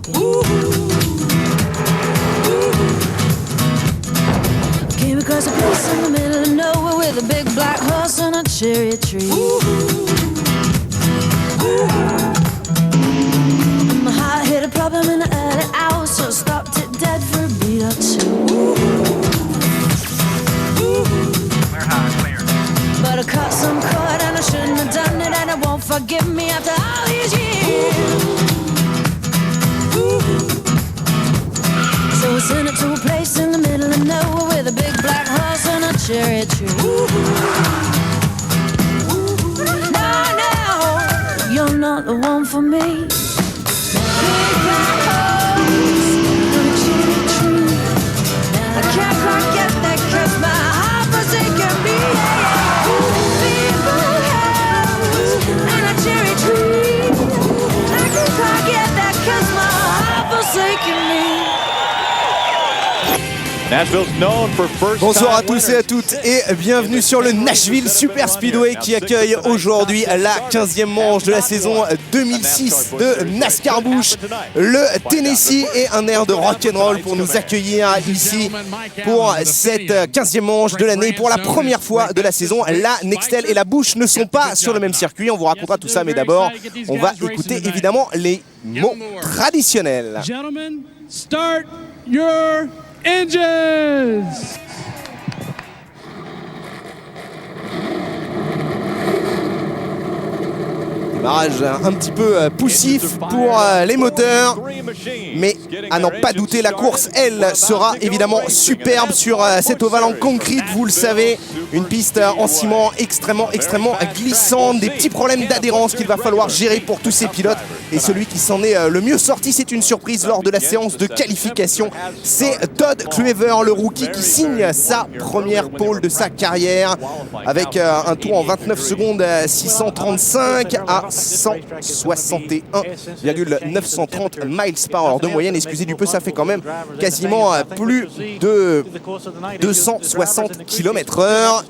Came across a place in the middle of nowhere with a big black horse and a cherry tree. My heart hit a problem in the early hours, so I stopped it dead for a beat or two. But I caught some cord and I shouldn't have done it, and it won't forgive me after all these years. So I sent it to a place in the middle of nowhere with a big black horse and a cherry tree. No, no, you're not the one for me. Big black horse and a cherry tree. I can't quite get that 'cause my heart forsaken me. Big black horse and a cherry tree. I can't quite get that 'cause my heart forsaken me. Bonsoir à tous et à toutes et bienvenue sur le Nashville Super Speedway qui accueille aujourd'hui la 15e manche de la saison 2006 de NASCAR Busch. Le Tennessee et un air de rock'n'roll pour nous accueillir ici pour cette 15e manche de l'année. Pour la première fois de la saison, la Nextel et la Busch ne sont pas sur le même circuit. On vous racontera tout ça, mais d'abord, on va écouter évidemment les mots traditionnels. Gentlemen, start your engines! Démarrage un petit peu poussif pour les moteurs, mais à n'en pas douter, la course, elle, sera évidemment superbe sur cet ovale en concrete, vous le savez. Une piste en ciment extrêmement glissante, des petits problèmes d'adhérence qu'il va falloir gérer pour tous ces pilotes. Et celui qui s'en est le mieux sorti, c'est une surprise lors de la séance de qualification. C'est Todd Clever, le rookie, qui signe sa première pole de sa carrière avec un tour en 29 secondes 635 à 161,930 miles par heure de moyenne. Excusez du peu, ça fait quand même quasiment plus de 260 km/h.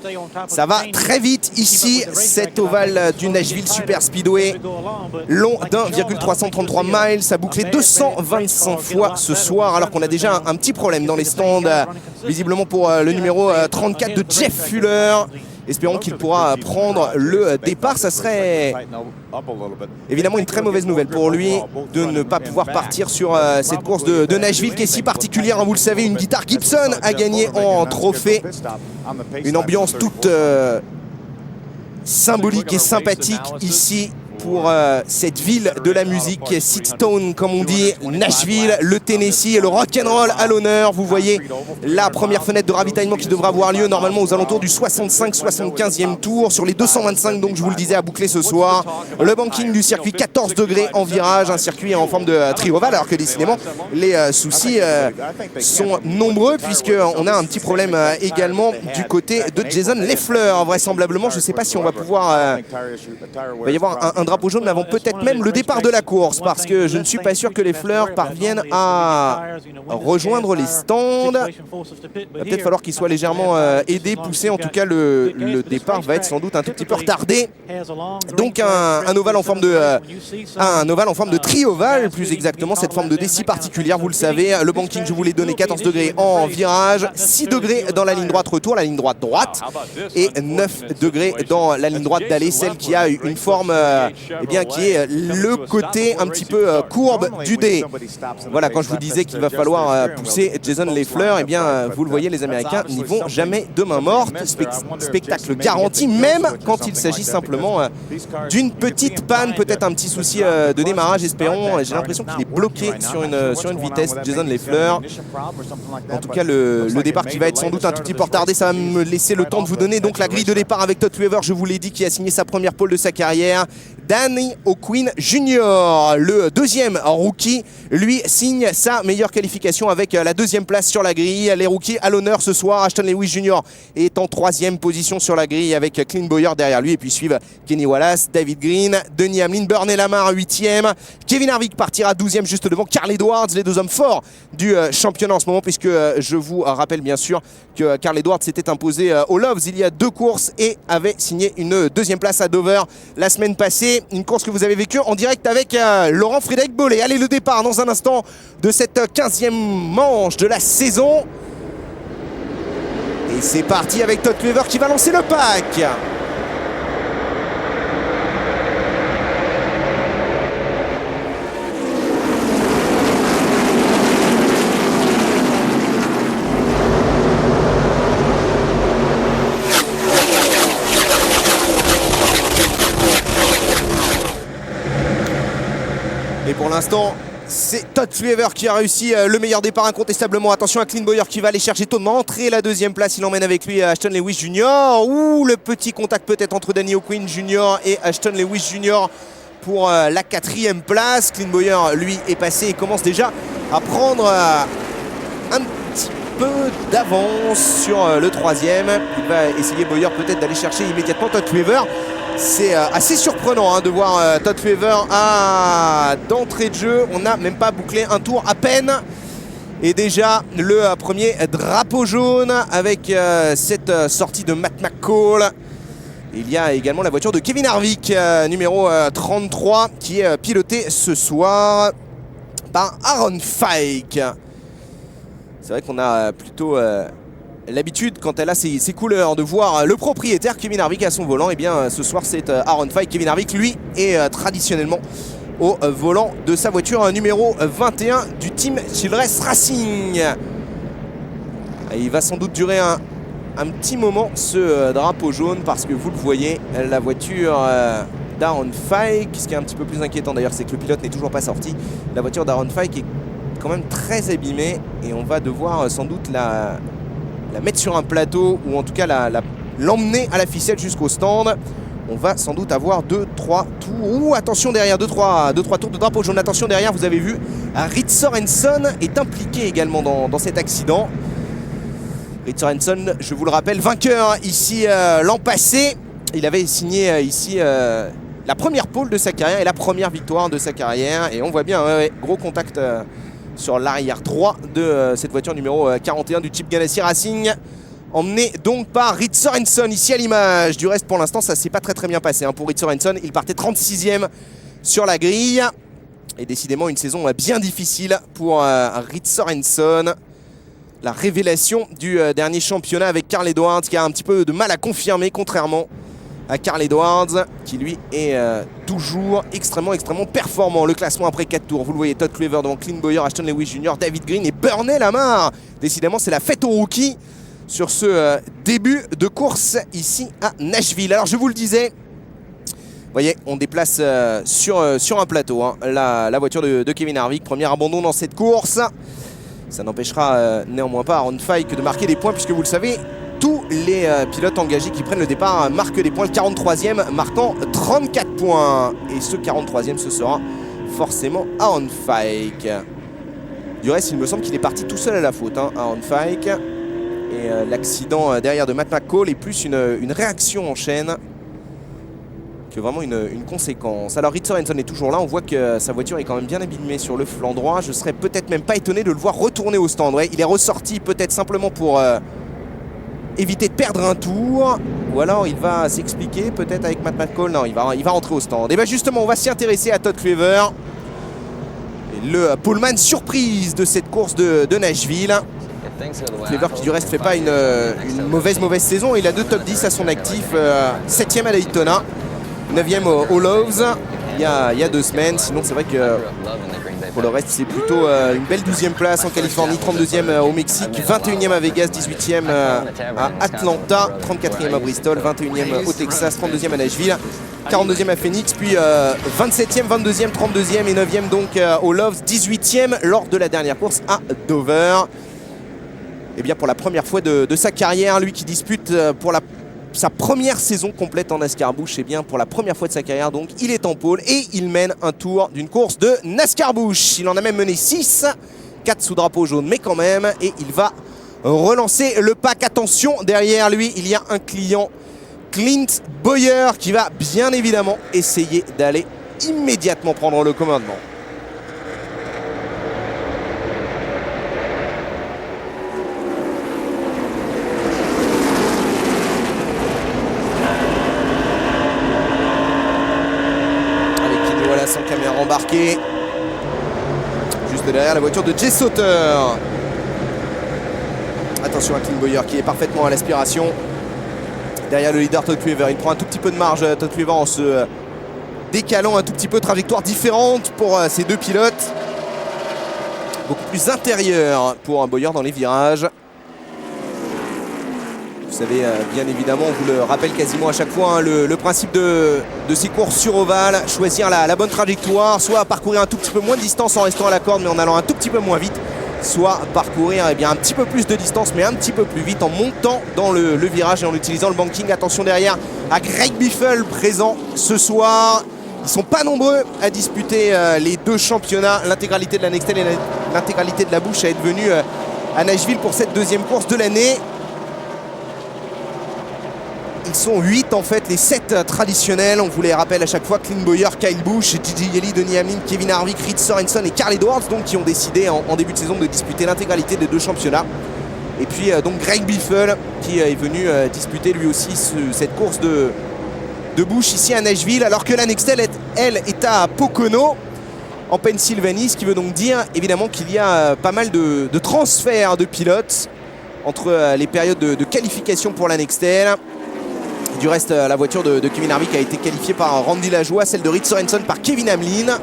Ça va très vite ici, cet ovale du Nashville Super Speedway, long d'1,333 miles, a bouclé 225 fois ce soir, alors qu'on a déjà un petit problème dans les stands, visiblement pour le numéro 34 de Jeff Fuller. Espérons qu'il pourra prendre le départ. Ça serait évidemment une très mauvaise nouvelle pour lui de ne pas pouvoir partir sur cette course de Nashville qui est si particulière. Vous le savez, une guitare Gibson a gagné en trophée. Une ambiance toute symbolique et sympathique ici pour cette ville de la musique, Seatone comme on dit, Nashville, le Tennessee et le rock'n'roll à l'honneur. Vous voyez la première fenêtre de ravitaillement qui devra avoir lieu normalement aux alentours du 65-75e tour sur les 225, donc je vous le disais, à boucler ce soir. Le banking du circuit, 14 degrés en virage, un circuit en forme de tri-ovale, alors que décidément les soucis sont nombreux puisqu'on a un petit problème également du côté de Jason Leffler, vraisemblablement. Je ne sais pas si on va pouvoir... il va y avoir un drapeau jaune avant peut-être même le départ de la course, parce que je ne suis pas sûr que les fleurs parviennent à rejoindre les stands. Il va peut-être falloir qu'ils soient légèrement aidés, poussés. En tout cas, le départ va être sans doute un tout petit peu retardé. Donc un ovale en forme de tri-ovale, plus exactement, cette forme de D si particulière, vous le savez. Le banking, je vous l'ai donné, 14 degrés en virage, 6 degrés dans la ligne droite retour, la ligne droite et 9 degrés dans la ligne droite d'aller, celle qui a une forme qui est le côté un petit peu courbe du D. Voilà, quand je vous disais qu'il va falloir pousser Jason Leffler, vous le voyez, les Américains n'y vont jamais de main morte. Spectacle garanti, même quand il s'agit simplement d'une petite panne, peut-être un petit souci de démarrage, espérons. J'ai l'impression qu'il est bloqué sur une vitesse, Jason Leffler. En tout cas, le départ qui va être sans doute un tout petit peu retardé, ça va me laisser le temps de vous donner donc la grille de départ avec Todd Clever, je vous l'ai dit, qui a signé sa première pole de sa carrière. Danny O'Quinn Jr., le deuxième rookie, lui signe sa meilleure qualification avec la deuxième place sur la grille. Les rookies à l'honneur ce soir. Ashton Lewis Jr. est en troisième position sur la grille avec Clint Bowyer derrière lui. Et puis suivent Kenny Wallace, David Green, Denny Hamlin, Bernie Lamar 8e. Kevin Harvick partira 12e juste devant Carl Edwards, les deux hommes forts du championnat en ce moment, puisque je vous rappelle bien sûr que Carl Edwards s'était imposé au Loves il y a 2 courses et avait signé une deuxième place à Dover la semaine passée. replay, une course que vous avez vécue en direct avec Laurent Frédéric Bollé. Allez, le départ dans un instant de cette 15e manche de la saison. Et c'est parti avec Todd Clever qui va lancer le pack. Et pour l'instant, c'est Todd Clever qui a réussi le meilleur départ incontestablement. Attention à Clint Bowyer qui va aller chercher Tournement. Entrer la deuxième place, il emmène avec lui Ashton Lewis Jr. Ouh, le petit contact peut-être entre Danny O'Quinn Jr. et Ashton Lewis Jr. pour la 4e place. Clint Bowyer, lui, est passé et commence déjà à prendre un petit peu d'avance sur le 3e. Il va essayer Bowyer peut-être d'aller chercher immédiatement Todd Clever. C'est assez surprenant de voir Todd Clever d'entrée de jeu. On n'a même pas bouclé un tour à peine. Et déjà le premier drapeau jaune avec cette sortie de Matt McCall. Il y a également la voiture de Kevin Harvick, numéro 33, qui est pilotée ce soir par Aaron Fike. C'est vrai qu'on a plutôt l'habitude, quand elle a ses couleurs, de voir le propriétaire Kevin Harvick à son volant. Et bien ce soir c'est Aaron Fike. Kevin Harvick, lui, est traditionnellement au volant de sa voiture numéro 21 du team Childress Racing. Et il va sans doute durer un petit moment ce drapeau jaune, parce que vous le voyez, la voiture d'Aaron Fike, ce qui est un petit peu plus inquiétant d'ailleurs, c'est que le pilote n'est toujours pas sorti. La voiture d'Aaron Fike est quand même très abîmée et on va devoir sans doute la mettre sur un plateau, ou en tout cas l'emmener à la ficelle jusqu'au stand. On va sans doute avoir 2-3 tours. Ouh, attention derrière, 2-3 tours de drapeau jaune. Attention derrière, vous avez vu, Reed Sorenson est impliqué également dans cet accident. Reed Sorenson, je vous le rappelle, vainqueur ici l'an passé. Il avait signé ici la première pole de sa carrière et la première victoire de sa carrière. Et on voit bien, gros contact sur l'arrière 3 de cette voiture numéro 41 du Chip Ganassi Racing, emmené donc par Reed Sorenson ici à l'image. Du reste, pour l'instant, ça s'est pas très bien passé pour Reed Sorenson. Il partait 36e sur la grille. Et décidément une saison bien difficile pour Reed Sorenson. La révélation du dernier championnat avec Carl Edwards, qui a un petit peu de mal à confirmer, contrairement à Carl Edwards, qui lui est toujours extrêmement performant. Le classement après 4 tours, vous le voyez, Todd Clever devant Clint Bowyer, Ashton Lewis Jr., David Green et Burnell Lamar. Décidément, c'est la fête aux rookies sur ce début de course ici à Nashville. Alors je vous le disais, vous voyez, on déplace sur un plateau la voiture de Kevin Harvick. Premier abandon dans cette course. Ça n'empêchera néanmoins pas Aaron Fike de marquer des points, puisque vous le savez, tous les pilotes engagés qui prennent le départ marquent des points. Le 43e marquant 34 points. Et ce 43e, ce sera forcément Aaron Fike. Du reste, il me semble qu'il est parti tout seul à la faute, Aaron Fike. Et l'accident derrière de Matt McCall est plus une réaction en chaîne que vraiment une conséquence. Alors Reed Sorenson est toujours là. On voit que sa voiture est quand même bien abîmée sur le flanc droit. Je serais peut-être même pas étonné de le voir retourner au stand. Ouais, il est ressorti peut-être simplement pour éviter de perdre un tour, ou alors il va s'expliquer peut-être avec Matt McCall. Non, il va rentrer au stand. Et bien justement, on va s'y intéresser à Todd Clever, et le poleman surprise de cette course de Nashville. Clever qui du reste fait pas une mauvaise saison. Il a 2 top 10 à son actif, 7e à Daytona, 9e au Loves il y a 2 semaines. Sinon c'est vrai que pour le reste c'est plutôt une belle 12e place en Californie, 32e au Mexique, 21e à Vegas, 18e à Atlanta, 34e à Bristol, 21e au Texas, 32e à Nashville, 42e à Phoenix, puis 27e, 22e, 32e et 9e donc au Loves, 18e lors de la dernière course à Dover. Et bien pour la première fois de sa carrière, lui qui dispute pour sa première saison complète en NASCAR Busch, et bien pour la première fois de sa carrière, donc il est en pôle et il mène un tour d'une course de NASCAR Busch. Il en a même mené 6, 4 sous drapeau jaune, mais quand même, et il va relancer le pack. Attention, derrière lui, il y a un client, Clint Bowyer, qui va bien évidemment essayer d'aller immédiatement prendre le commandement. embarqué. Juste derrière la voiture de Jay Sauter. Attention à Clint Bowyer qui est parfaitement à l'aspiration. Derrière le leader Todd Cleaver, il prend un tout petit peu de marge Todd Cleaver en se décalant un tout petit peu, trajectoire différente pour ces deux pilotes. Beaucoup plus intérieur pour un Bowyer dans les virages. Vous savez bien évidemment, on vous le rappelle quasiment à chaque fois, hein, le principe de ces courses sur ovale, choisir la bonne trajectoire, soit parcourir un tout petit peu moins de distance en restant à la corde mais en allant un tout petit peu moins vite, soit parcourir bien, un petit peu plus de distance mais un petit peu plus vite en montant dans le virage et en utilisant le banking. Attention derrière à Greg Biffle présent ce soir. Ils ne sont pas nombreux à disputer les deux championnats, l'intégralité de la Nextel et l'intégralité de la Busch à être venus à Nashville pour cette deuxième course de l'année. Ils sont 8 en fait, les 7 traditionnels. On vous les rappelle à chaque fois: Clint Bowyer, Kyle Busch, Gigi Yelly, Denny Hamlin, Kevin Harvick, Reed Sorenson et Carl Edwards, donc qui ont décidé en début de saison de disputer l'intégralité des deux championnats. Et puis donc Greg Biffle qui est venu disputer lui aussi cette course de Busch ici à Nashville, alors que la Nextel elle est à Pocono en Pennsylvanie, ce qui veut donc dire évidemment qu'il y a pas mal de transferts de pilotes entre les périodes de qualification pour la Nextel. Du reste, la voiture de Kevin Harvick a été qualifiée par Randy Lajoie, celle de Reed Sorenson par Kevin Hamlin.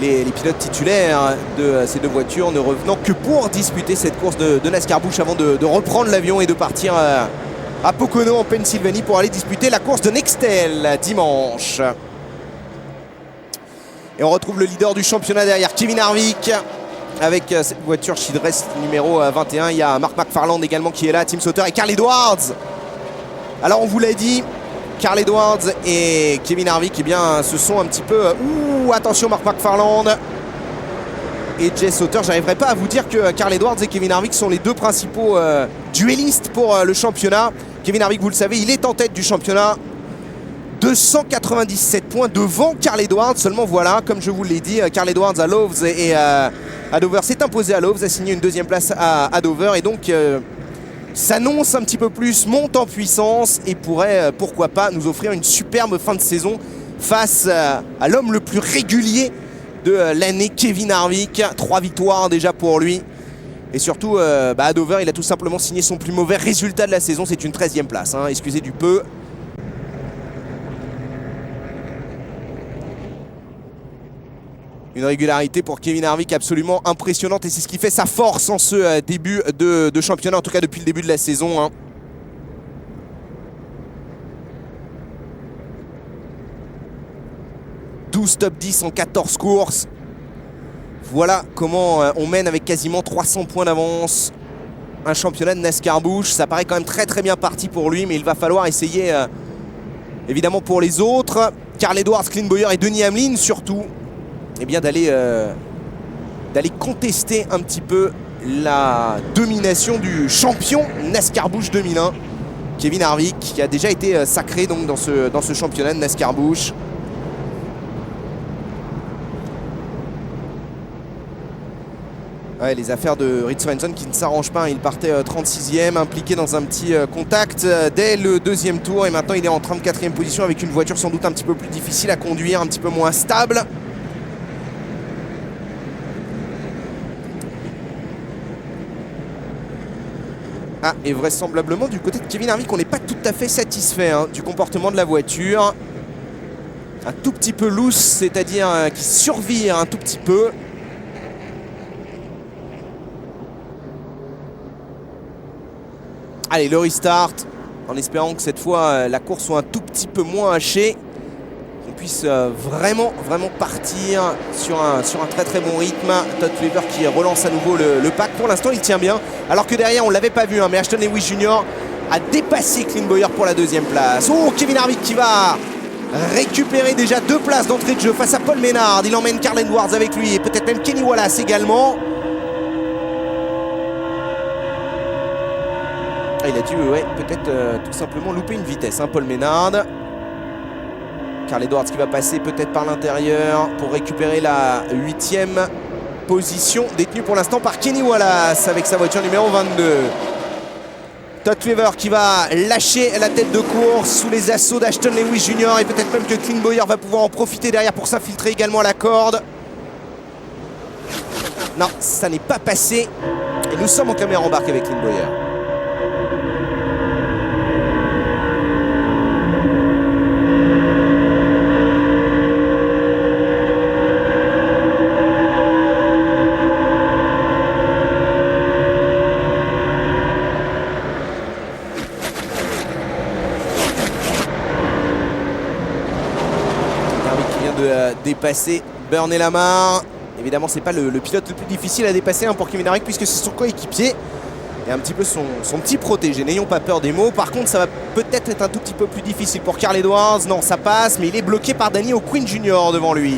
Les pilotes titulaires de ces deux voitures ne revenant que pour disputer cette course de NASCAR Busch avant de reprendre l'avion et de partir à Pocono en Pennsylvanie pour aller disputer la course de Nextel dimanche. Et on retrouve le leader du championnat derrière Kevin Harvick avec cette voiture Childress numéro 21. Il y a Mark McFarland également qui est là, Tim Sauter et Carl Edwards. Alors on vous l'a dit, Carl Edwards et Kevin Harvick se sont un petit peu... attention Mark McFarland et Jay Sauter. J'arriverai pas à vous dire que Carl Edwards et Kevin Harvick sont les deux principaux duellistes pour le championnat. Kevin Harvick, vous le savez, il est en tête du championnat. 297 points devant Carl Edwards. Seulement voilà, comme je vous l'ai dit, Carl Edwards à Loves et à Dover s'est imposé à Loves, a signé une deuxième place à Dover et donc s'annonce un petit peu plus, monte en puissance et pourrait, pourquoi pas, nous offrir une superbe fin de saison face à l'homme le plus régulier de l'année, Kevin Harvick. 3 victoires déjà pour lui. Et surtout, à Dover, il a tout simplement signé son plus mauvais résultat de la saison. C'est une 13e place, hein, excusez du peu. Une régularité pour Kevin Harvick absolument impressionnante et c'est ce qui fait sa force en ce début de championnat, en tout cas depuis le début de la saison. 12 top 10 en 14 courses. Voilà comment on mène avec quasiment 300 points d'avance un championnat de NASCAR Busch. Ça paraît quand même très bien parti pour lui, mais il va falloir essayer évidemment pour les autres, Carl Edwards, Clint Bowyer et Denny Hamlin surtout, d'aller contester un petit peu la domination du champion NASCAR Busch 2001, Kevin Harvick, qui a déjà été sacré donc dans ce championnat de NASCAR Busch. Ouais, les affaires de Reed Sorenson qui ne s'arrangent pas. Il partait 36e, impliqué dans un petit contact dès le deuxième tour. Et maintenant, il est en 34e position avec une voiture sans doute un petit peu plus difficile à conduire, un petit peu moins stable. Ah, et vraisemblablement, du côté de Kevin Harvick, on n'est pas tout à fait satisfait du comportement de la voiture. Un tout petit peu loose, c'est-à-dire qui survire un tout petit peu. Allez, le restart, en espérant que cette fois la course soit un tout petit peu moins hachée, qu'on puisse vraiment partir sur un très bon rythme. Todd Cleaver qui relance à nouveau le pack. Pour l'instant, il tient bien, alors que derrière, on ne l'avait pas vu, mais Ashton Lewis Jr. a dépassé Clint Bowyer pour la deuxième place. Oh, Kevin Harvick qui va récupérer déjà 2 places d'entrée de jeu face à Paul Menard. Il emmène Carl Edwards avec lui et peut-être même Kenny Wallace également. Il a dû peut-être tout simplement louper une vitesse, Paul Menard. Carl Edwards qui va passer peut-être par l'intérieur pour récupérer la 8e position, détenue pour l'instant par Kenny Wallace avec sa voiture numéro 22. Todd Weaver qui va lâcher la tête de course sous les assauts d'Ashton Lewis Jr. et peut-être même que Clint Bowyer va pouvoir en profiter derrière pour s'infiltrer également à la corde. Non, ça n'est pas passé. Et nous sommes en caméra embarquée avec Clint Bowyer. Dépasser Bernie Lamar. Évidemment, c'est pas le pilote le plus difficile à dépasser pour Kevin Harvick puisque c'est son coéquipier et un petit peu son petit protégé. N'ayons pas peur des mots. Par contre, ça va peut-être être un tout petit peu plus difficile pour Carl Edwards. Non, ça passe, mais il est bloqué par Danny O'Quinn Jr. devant lui.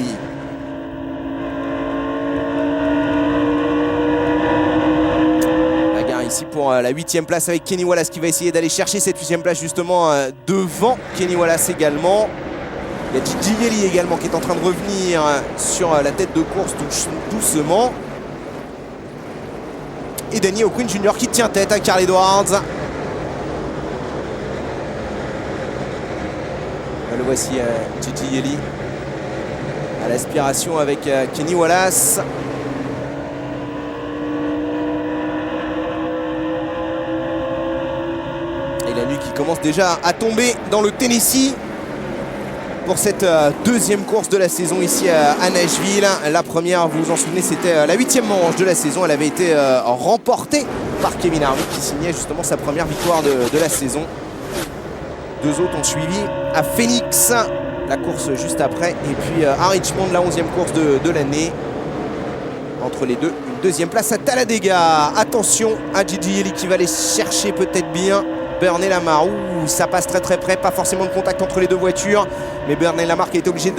Bagarre ici pour la 8e place avec Kenny Wallace qui va essayer d'aller chercher cette 8e place justement devant Kenny Wallace également. Il y a Gigi Yeli également qui est en train de revenir sur la tête de course doucement. Et Danny O'Quinn Jr. qui tient tête à Carl Edwards. Le voici Gigi Yeli à l'aspiration avec Kenny Wallace. Et la nuit qui commence déjà à tomber dans le Tennessee pour cette deuxième course de la saison ici à Nashville. La première, vous vous en souvenez, c'était la 8e manche de la saison. Elle avait été remportée par Kevin Harvick qui signait justement sa première victoire de la saison. Deux autres ont suivi à Phoenix, la course juste après, et puis à Richmond, la 11e course de l'année. Entre les deux, une deuxième place à Talladega. Attention à Gigi Yeli qui va aller chercher peut-être bien Bernie Lamar. Ouh, ça passe très très près, pas forcément de contact entre les deux voitures, mais Bernie Lamar qui a été obligé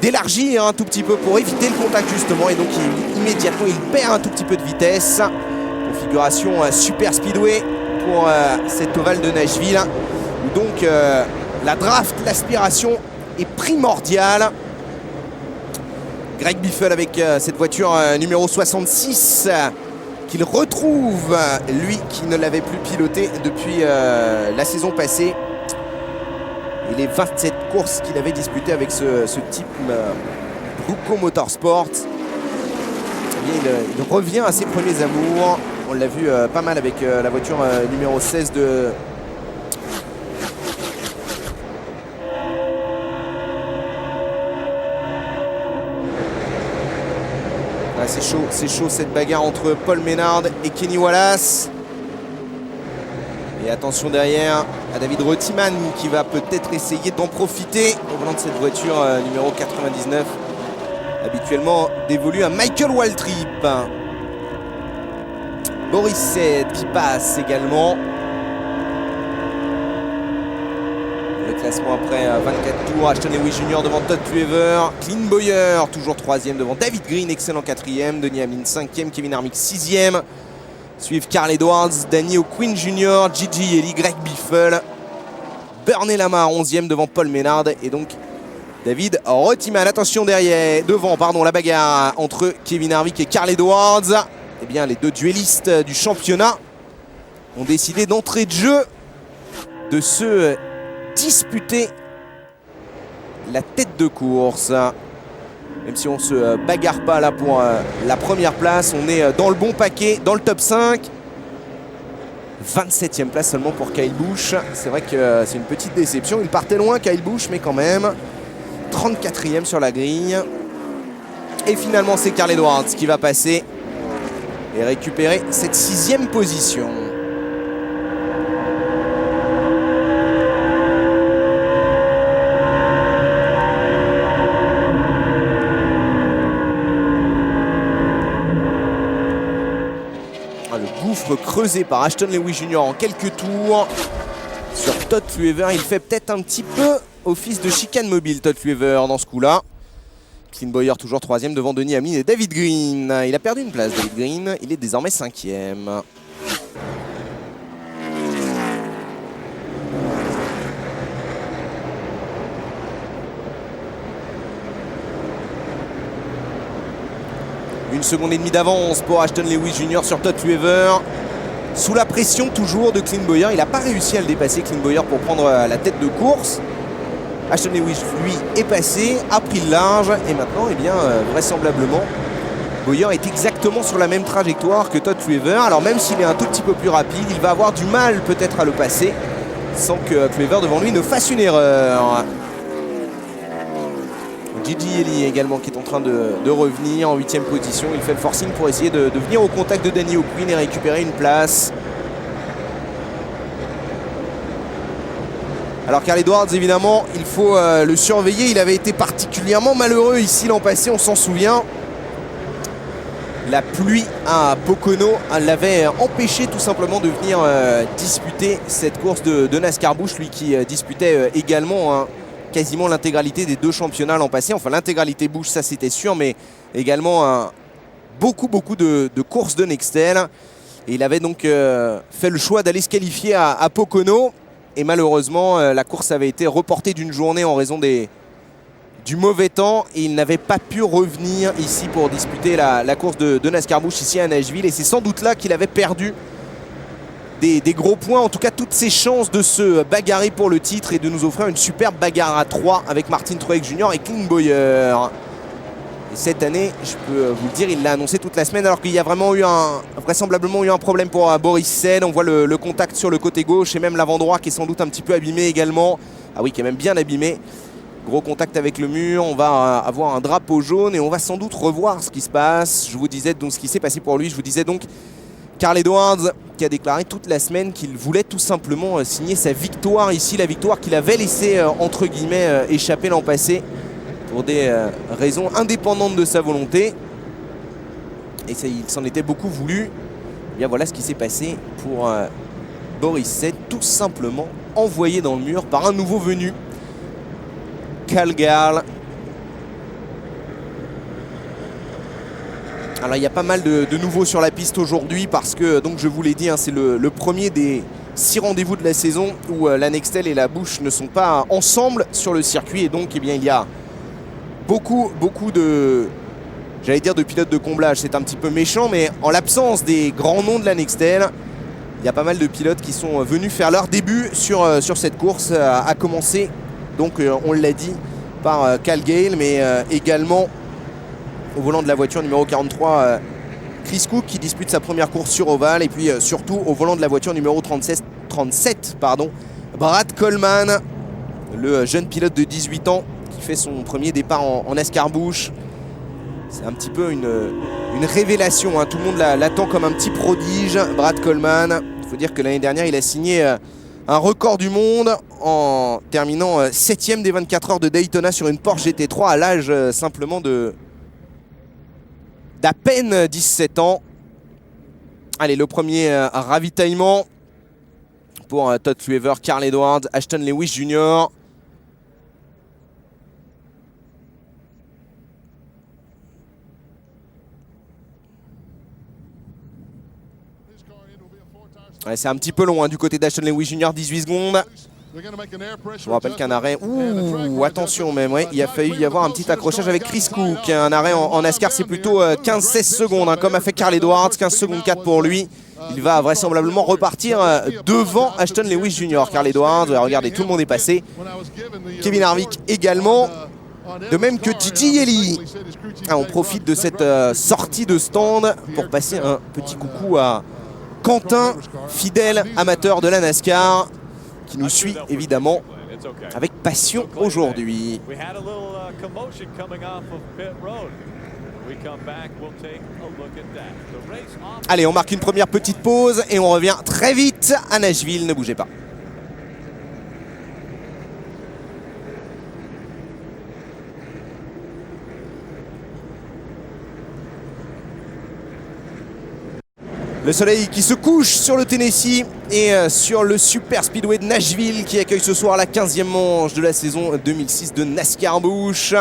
d'élargir un tout petit peu pour éviter le contact justement, et donc immédiatement il perd un tout petit peu de vitesse. Configuration super speedway pour cet ovale de Nashville, où donc la draft, l'aspiration est primordiale. Greg Biffle avec cette voiture numéro 66 qu'il retrouve, lui qui ne l'avait plus piloté depuis la saison passée. Et les 27 courses qu'il avait disputées avec ce type Bruco Motorsport. Eh bien, il revient à ses premiers amours. On l'a vu pas mal avec la voiture numéro 16 de... C'est chaud cette bagarre entre Paul Menard et Kenny Wallace. Et attention derrière à David Reutemann qui va peut-être essayer d'en profiter au volant de cette voiture numéro 99, habituellement dévolue à Michael Waltrip. Boris Said qui passe également. Le classement après 24 tours, Ashton Lewis Jr. devant Todd Weaver, Clint Bowyer toujours 3e devant David Green, excellent 4e, Denny Hamlin 5e, Kevin Harvick 6e. Suivent Carl Edwards, Danny O'Quinn Jr., Gigi Yeli, Greg Biffle, Bernie Lamar 11e devant Paul Menard et donc David Reutemann. Attention devant, la bagarre entre Kevin Harvick et Carl Edwards. Eh bien, les deux duellistes du championnat ont décidé d'entrer de jeu, de se disputer la tête de course. Même si on ne se bagarre pas là pour la première place, on est dans le bon paquet, dans le top 5. 27e place seulement pour Kyle Busch. C'est vrai que c'est une petite déception. Il partait loin, Kyle Busch, mais quand même. 34e sur la grille. Et finalement, c'est Carl Edwards qui va passer et récupérer cette 6e position. Creusé par Ashton Lewis Jr. en quelques tours sur Todd Weaver. Il fait peut-être un petit peu office de chicane mobile, Todd Weaver, dans ce coup-là. Clint Bowyer toujours 3e devant Denny Hamlin et David Green. Il a perdu une place, David Green. Il est désormais 5e. Une seconde et demie d'avance pour Ashton Lewis Jr. sur Todd Weaver. sous la pression toujours de Clint Bowyer. Il n'a pas réussi à le dépasser, Clint Bowyer, pour prendre la tête de course. Ashton Lewis, lui, est passé, a pris le large et maintenant, eh bien, vraisemblablement, Bowyer est exactement sur la même trajectoire que Todd Clever. Alors même s'il est un tout petit peu plus rapide, il va avoir du mal peut-être à le passer sans que Clever devant lui ne fasse une erreur. Gigi Eli également qui est en train de revenir en 8e position. Il fait le forcing pour essayer de venir au contact de Danny O'Quinn et récupérer une place. Alors Carl Edwards, évidemment, il faut le surveiller. Il avait été particulièrement malheureux ici l'an passé, on s'en souvient. La pluie à Pocono l'avait empêché tout simplement de venir disputer cette course de NASCAR Busch. Lui qui disputait également quasiment l'intégralité des 2 championnats l'an passé. Enfin l'intégralité Busch, ça c'était sûr, mais également beaucoup de courses de Nextel. Et il avait donc fait le choix d'aller se qualifier à Pocono. Et malheureusement, la course avait été reportée d'une journée en raison du mauvais temps. Et il n'avait pas pu revenir ici pour disputer la course de NASCAR Busch ici à Nashville. Et c'est sans doute là qu'il avait perdu des gros points. En tout cas, toutes ses chances de se bagarrer pour le titre et de nous offrir une superbe bagarre à 3 avec Martin Truex Jr. et Clint Bowyer. Et cette année, je peux vous le dire, il l'a annoncé toute la semaine alors qu'il y a vraiment eu vraisemblablement eu un problème pour Boris Said. On voit le contact sur le côté gauche et même l'avant droit qui est sans doute un petit peu abîmé également. Ah oui, qui est même bien abîmé. Gros contact avec le mur, on va avoir un drapeau jaune et on va sans doute revoir ce qui se passe. Je vous disais donc ce qui s'est passé pour lui. Je vous disais donc Carl Edwards qui a déclaré toute la semaine qu'il voulait tout simplement signer sa victoire ici, la victoire qu'il avait laissé entre guillemets échapper l'an passé pour des raisons indépendantes de sa volonté. Et ça, il s'en était beaucoup voulu. Et bien voilà ce qui s'est passé pour Boris Said, tout simplement envoyé dans le mur par un nouveau venu, Cal Garl. Alors il y a pas mal de nouveaux sur la piste aujourd'hui parce que, donc je vous l'ai dit, c'est le premier des 6 rendez-vous de la saison où la Nextel et la Busch ne sont pas ensemble sur le circuit. Et donc eh bien, il y a beaucoup de, j'allais dire de pilotes de comblage, c'est un petit peu méchant, mais en l'absence des grands noms de la Nextel, il y a pas mal de pilotes qui sont venus faire leur début sur cette course, à commencer, donc on l'a dit, par Cal Gale, mais également au volant de la voiture numéro 43, Chris Cook qui dispute sa première course sur ovale, et puis surtout au volant de la voiture numéro 37, Brad Coleman, le jeune pilote de 18 ans qui fait son premier départ en NASCAR Busch. C'est un petit peu une révélation, tout le monde l'attend comme un petit prodige, Brad Coleman. Il faut dire que l'année dernière il a signé un record du monde en terminant 7e des 24 heures de Daytona sur une Porsche GT3 à l'âge simplement d'à peine 17 ans. Allez, le premier ravitaillement pour Todd Clever, Carl Edwards, Ashton Lewis Jr. Ouais, c'est un petit peu long du côté d'Ashton Lewis Jr, 18 secondes. Je vous rappelle qu'un arrêt, attention même, ouais, il a failli y avoir un petit accrochage avec Chris Cook. Un arrêt en NASCAR, c'est plutôt 15-16 secondes, comme a fait Carl Edwards, 15 secondes 4 pour lui. Il va vraisemblablement repartir devant Ashton Lewis Jr. Carl Edwards, regardez, tout le monde est passé. Kevin Harvick également, de même que Gigi Eli. On profite de cette sortie de stand pour passer un petit coucou à Quentin, fidèle amateur de la NASCAR, qui nous suit évidemment avec passion aujourd'hui. Allez, on marque une première petite pause et on revient très vite à Nashville, ne bougez pas. Le soleil qui se couche sur le Tennessee et sur le Super Speedway de Nashville qui accueille ce soir la 15e manche de la saison 2006 de NASCAR Busch.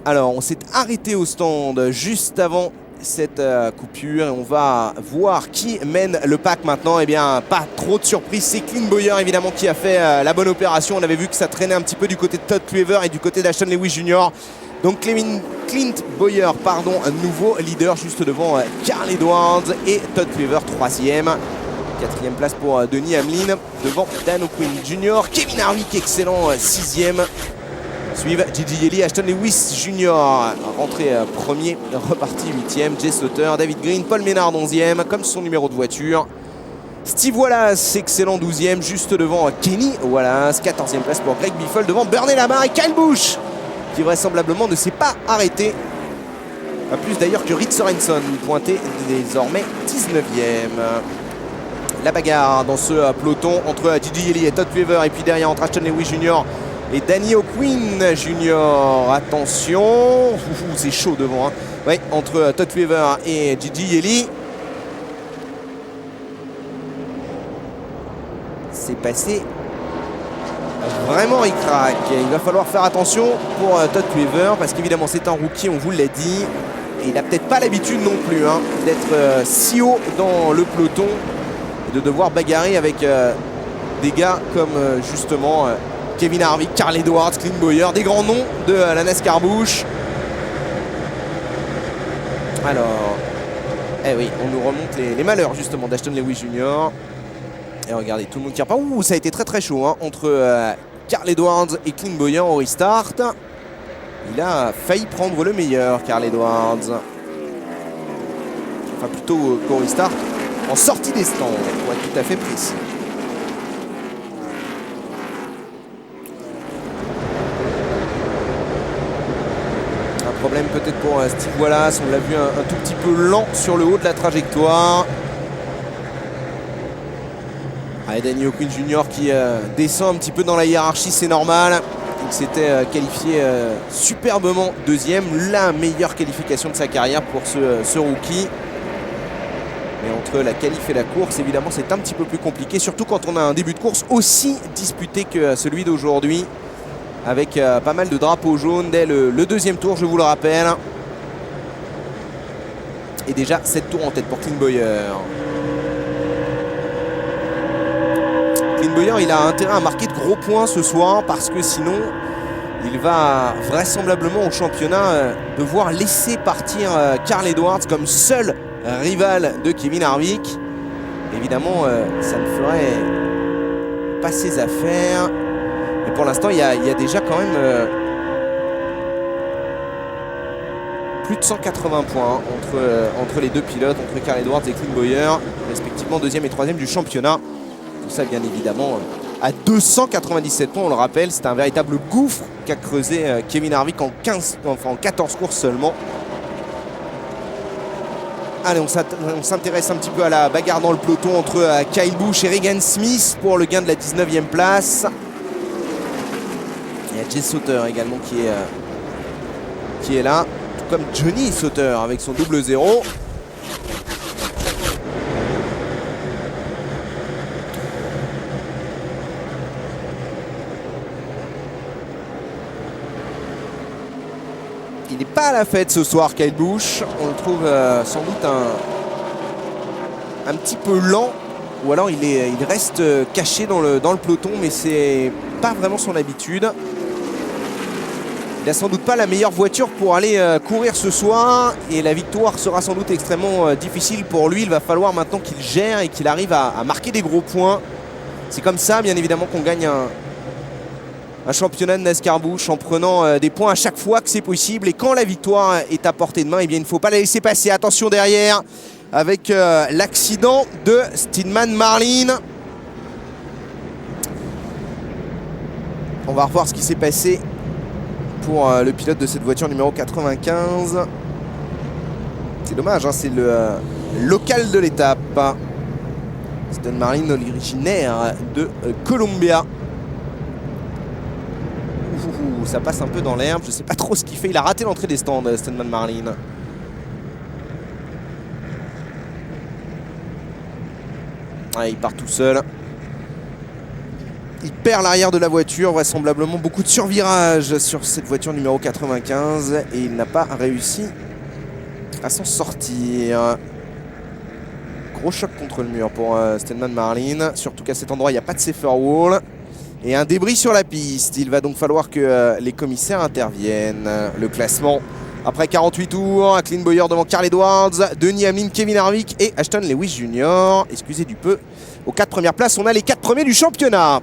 Alors, on s'est arrêté au stand juste avant cette coupure et on va voir qui mène le pack maintenant. Eh bien, pas trop de surprise, c'est Clint Bowyer évidemment qui a fait la bonne opération. On avait vu que ça traînait un petit peu du côté de Todd Clever et du côté d'Ashton Lewis Jr. Donc Clint Bowyer, pardon, un nouveau leader juste devant Carl Edwards et Todd Weaver, 3e. 4e place pour Denis Hamlin devant Dan O'Quinn Jr. Kevin Harvick, excellent, 6e. Suivent Gigi Yeli, Ashton Lewis Jr. rentré premier, reparti 8e. Jay Slaughter, David Green, Paul Menard 11e, comme son numéro de voiture. Steve Wallace, excellent 12e, juste devant Kenny Wallace. 14e place pour Greg Biffle devant Bernie Lamar et Kyle Busch, qui vraisemblablement ne s'est pas arrêté. Pas plus d'ailleurs que Reed Sorenson, pointé désormais 19e. La bagarre dans ce peloton entre Gigi Yeli et Todd Weaver, et puis derrière entre Ashton Lewis Jr. et Danny O'Quinn Jr. Attention, c'est chaud devant, hein. Ouais, entre Todd Weaver et Gigi Yeli. C'est passé vraiment ric-rac. Il va falloir faire attention pour Todd Weaver parce qu'évidemment c'est un rookie, on vous l'a dit. Et il n'a peut-être pas l'habitude non plus, hein, d'être si haut dans le peloton et de devoir bagarrer avec des gars comme justement Kevin Harvick, Carl Edwards, Clint Bowyer, des grands noms de la NASCAR Busch. Alors, eh oui, on nous remonte les malheurs justement d'Ashton Lewis Jr. Et regardez, tout le monde tire pas. Ouh, ça a été très très chaud, hein, entre Carl Edwards et Clint Bowyer au restart. Il a failli prendre le meilleur, Carl Edwards. Enfin, plutôt qu'au restart, en sortie des stands, pour être tout à fait précis. Un problème peut-être pour Steve Wallace. On l'a vu un tout petit peu lent sur le haut de la trajectoire. Ah, Danny O'Quinn Jr. qui descend un petit peu dans la hiérarchie, c'est normal. Il s'était qualifié superbement 2e, la meilleure qualification de sa carrière pour ce rookie. Mais entre la qualif et la course, évidemment, c'est un petit peu plus compliqué, surtout quand on a un début de course aussi disputé que celui d'aujourd'hui, avec pas mal de drapeaux jaunes dès le 2e tour, je vous le rappelle. Et déjà 7 tours en tête pour Clint Bowyer. Clint Bowyer, il a intérêt à marquer de gros points ce soir parce que sinon il va vraisemblablement au championnat devoir laisser partir Carl Edwards comme seul rival de Kevin Harvick. Évidemment, ça ne ferait pas ses affaires. Mais pour l'instant, il y a déjà quand même plus de 180 points entre les deux pilotes, entre Carl Edwards et Clint Bowyer, respectivement 2e et 3e du championnat. Tout ça, bien évidemment, à 297 points, on le rappelle. C'est un véritable gouffre qu'a creusé Kevin Harvick en 14 courses seulement. Allez, on s'intéresse un petit peu à la bagarre dans le peloton entre Kyle Busch et Regan Smith pour le gain de la 19e place. Il y a Jay Slaughter également qui est là, tout comme Johnny Slaughter avec son double 0. Il n'est pas à la fête ce soir, Kyle Busch. On le trouve sans doute un petit peu lent, ou alors il reste caché dans le peloton, mais c'est pas vraiment son habitude. Il n'a sans doute pas la meilleure voiture pour aller courir ce soir, et la victoire sera sans doute extrêmement difficile pour lui. Il va falloir maintenant qu'il gère et qu'il arrive à marquer des gros points. C'est comme ça, bien évidemment, qu'on gagne un championnat de NASCAR Busch, en prenant des points à chaque fois que c'est possible. Et quand la victoire est à portée de main, eh bien, il ne faut pas la laisser passer. Attention derrière, avec l'accident de Stedman Marlin. On va revoir ce qui s'est passé pour le pilote de cette voiture numéro 95. C'est dommage, hein, c'est le local de l'étape. Stedman Marlin, originaire de Columbia. Ça passe un peu dans l'herbe, je ne sais pas trop ce qu'il fait. Il a raté l'entrée des stands, Stedman Marlin. Ah, il part tout seul. Il perd l'arrière de la voiture, vraisemblablement beaucoup de survirages sur cette voiture numéro 95, et il n'a pas réussi à s'en sortir. Gros choc contre le mur pour Stedman Marlin, surtout qu'à cet endroit il n'y a pas de safer wall. et un débris sur la piste. Il va donc falloir que les commissaires interviennent. Le classement après 48 tours, Clint Bowyer devant Carl Edwards, Denny Hamlin, Kevin Harvick et Ashton Lewis Jr. Excusez du peu. Aux 4 premières places, on a les 4 premiers du championnat.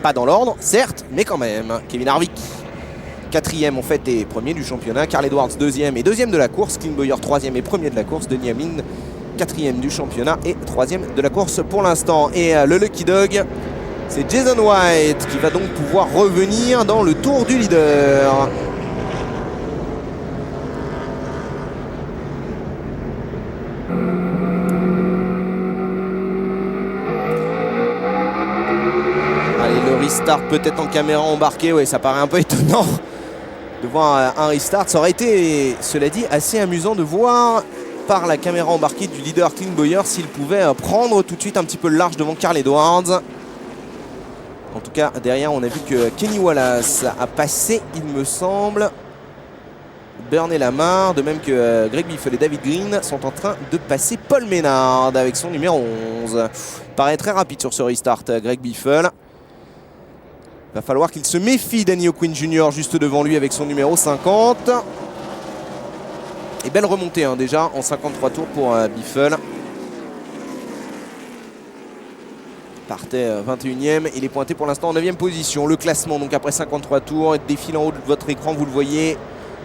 Pas dans l'ordre, certes, mais quand même. Kevin Harvick, 4e en fait et premier du championnat. Carl Edwards, 2e et 2e de la course. Clint Bowyer, 3e et premier de la course. Denny Hamlin, 4e du championnat et 3e de la course pour l'instant. Et le Lucky Dog, c'est Jason White qui va donc pouvoir revenir dans le tour du leader. Allez, le restart peut-être en caméra embarquée. Ouais, ça paraît un peu étonnant de voir un restart. Ça aurait été, cela dit, assez amusant de voir par la caméra embarquée du leader Clint Bowyer s'il pouvait prendre tout de suite un petit peu le large devant Carl Edwards. En tout cas, derrière, on a vu que Kenny Wallace a passé, il me semble, Bernie Lamar, de même que Greg Biffle et David Green sont en train de passer Paul Menard avec son numéro 11. Il paraît très rapide sur ce restart, Greg Biffle. Il va falloir qu'il se méfie Danny O'Quinn Jr. juste devant lui avec son numéro 50. Et belle remontée hein, déjà en 53 tours pour Biffle. Partait 21e, il est pointé pour l'instant en 9e position. Le classement donc après 53 tours défile en haut de votre écran, vous le voyez.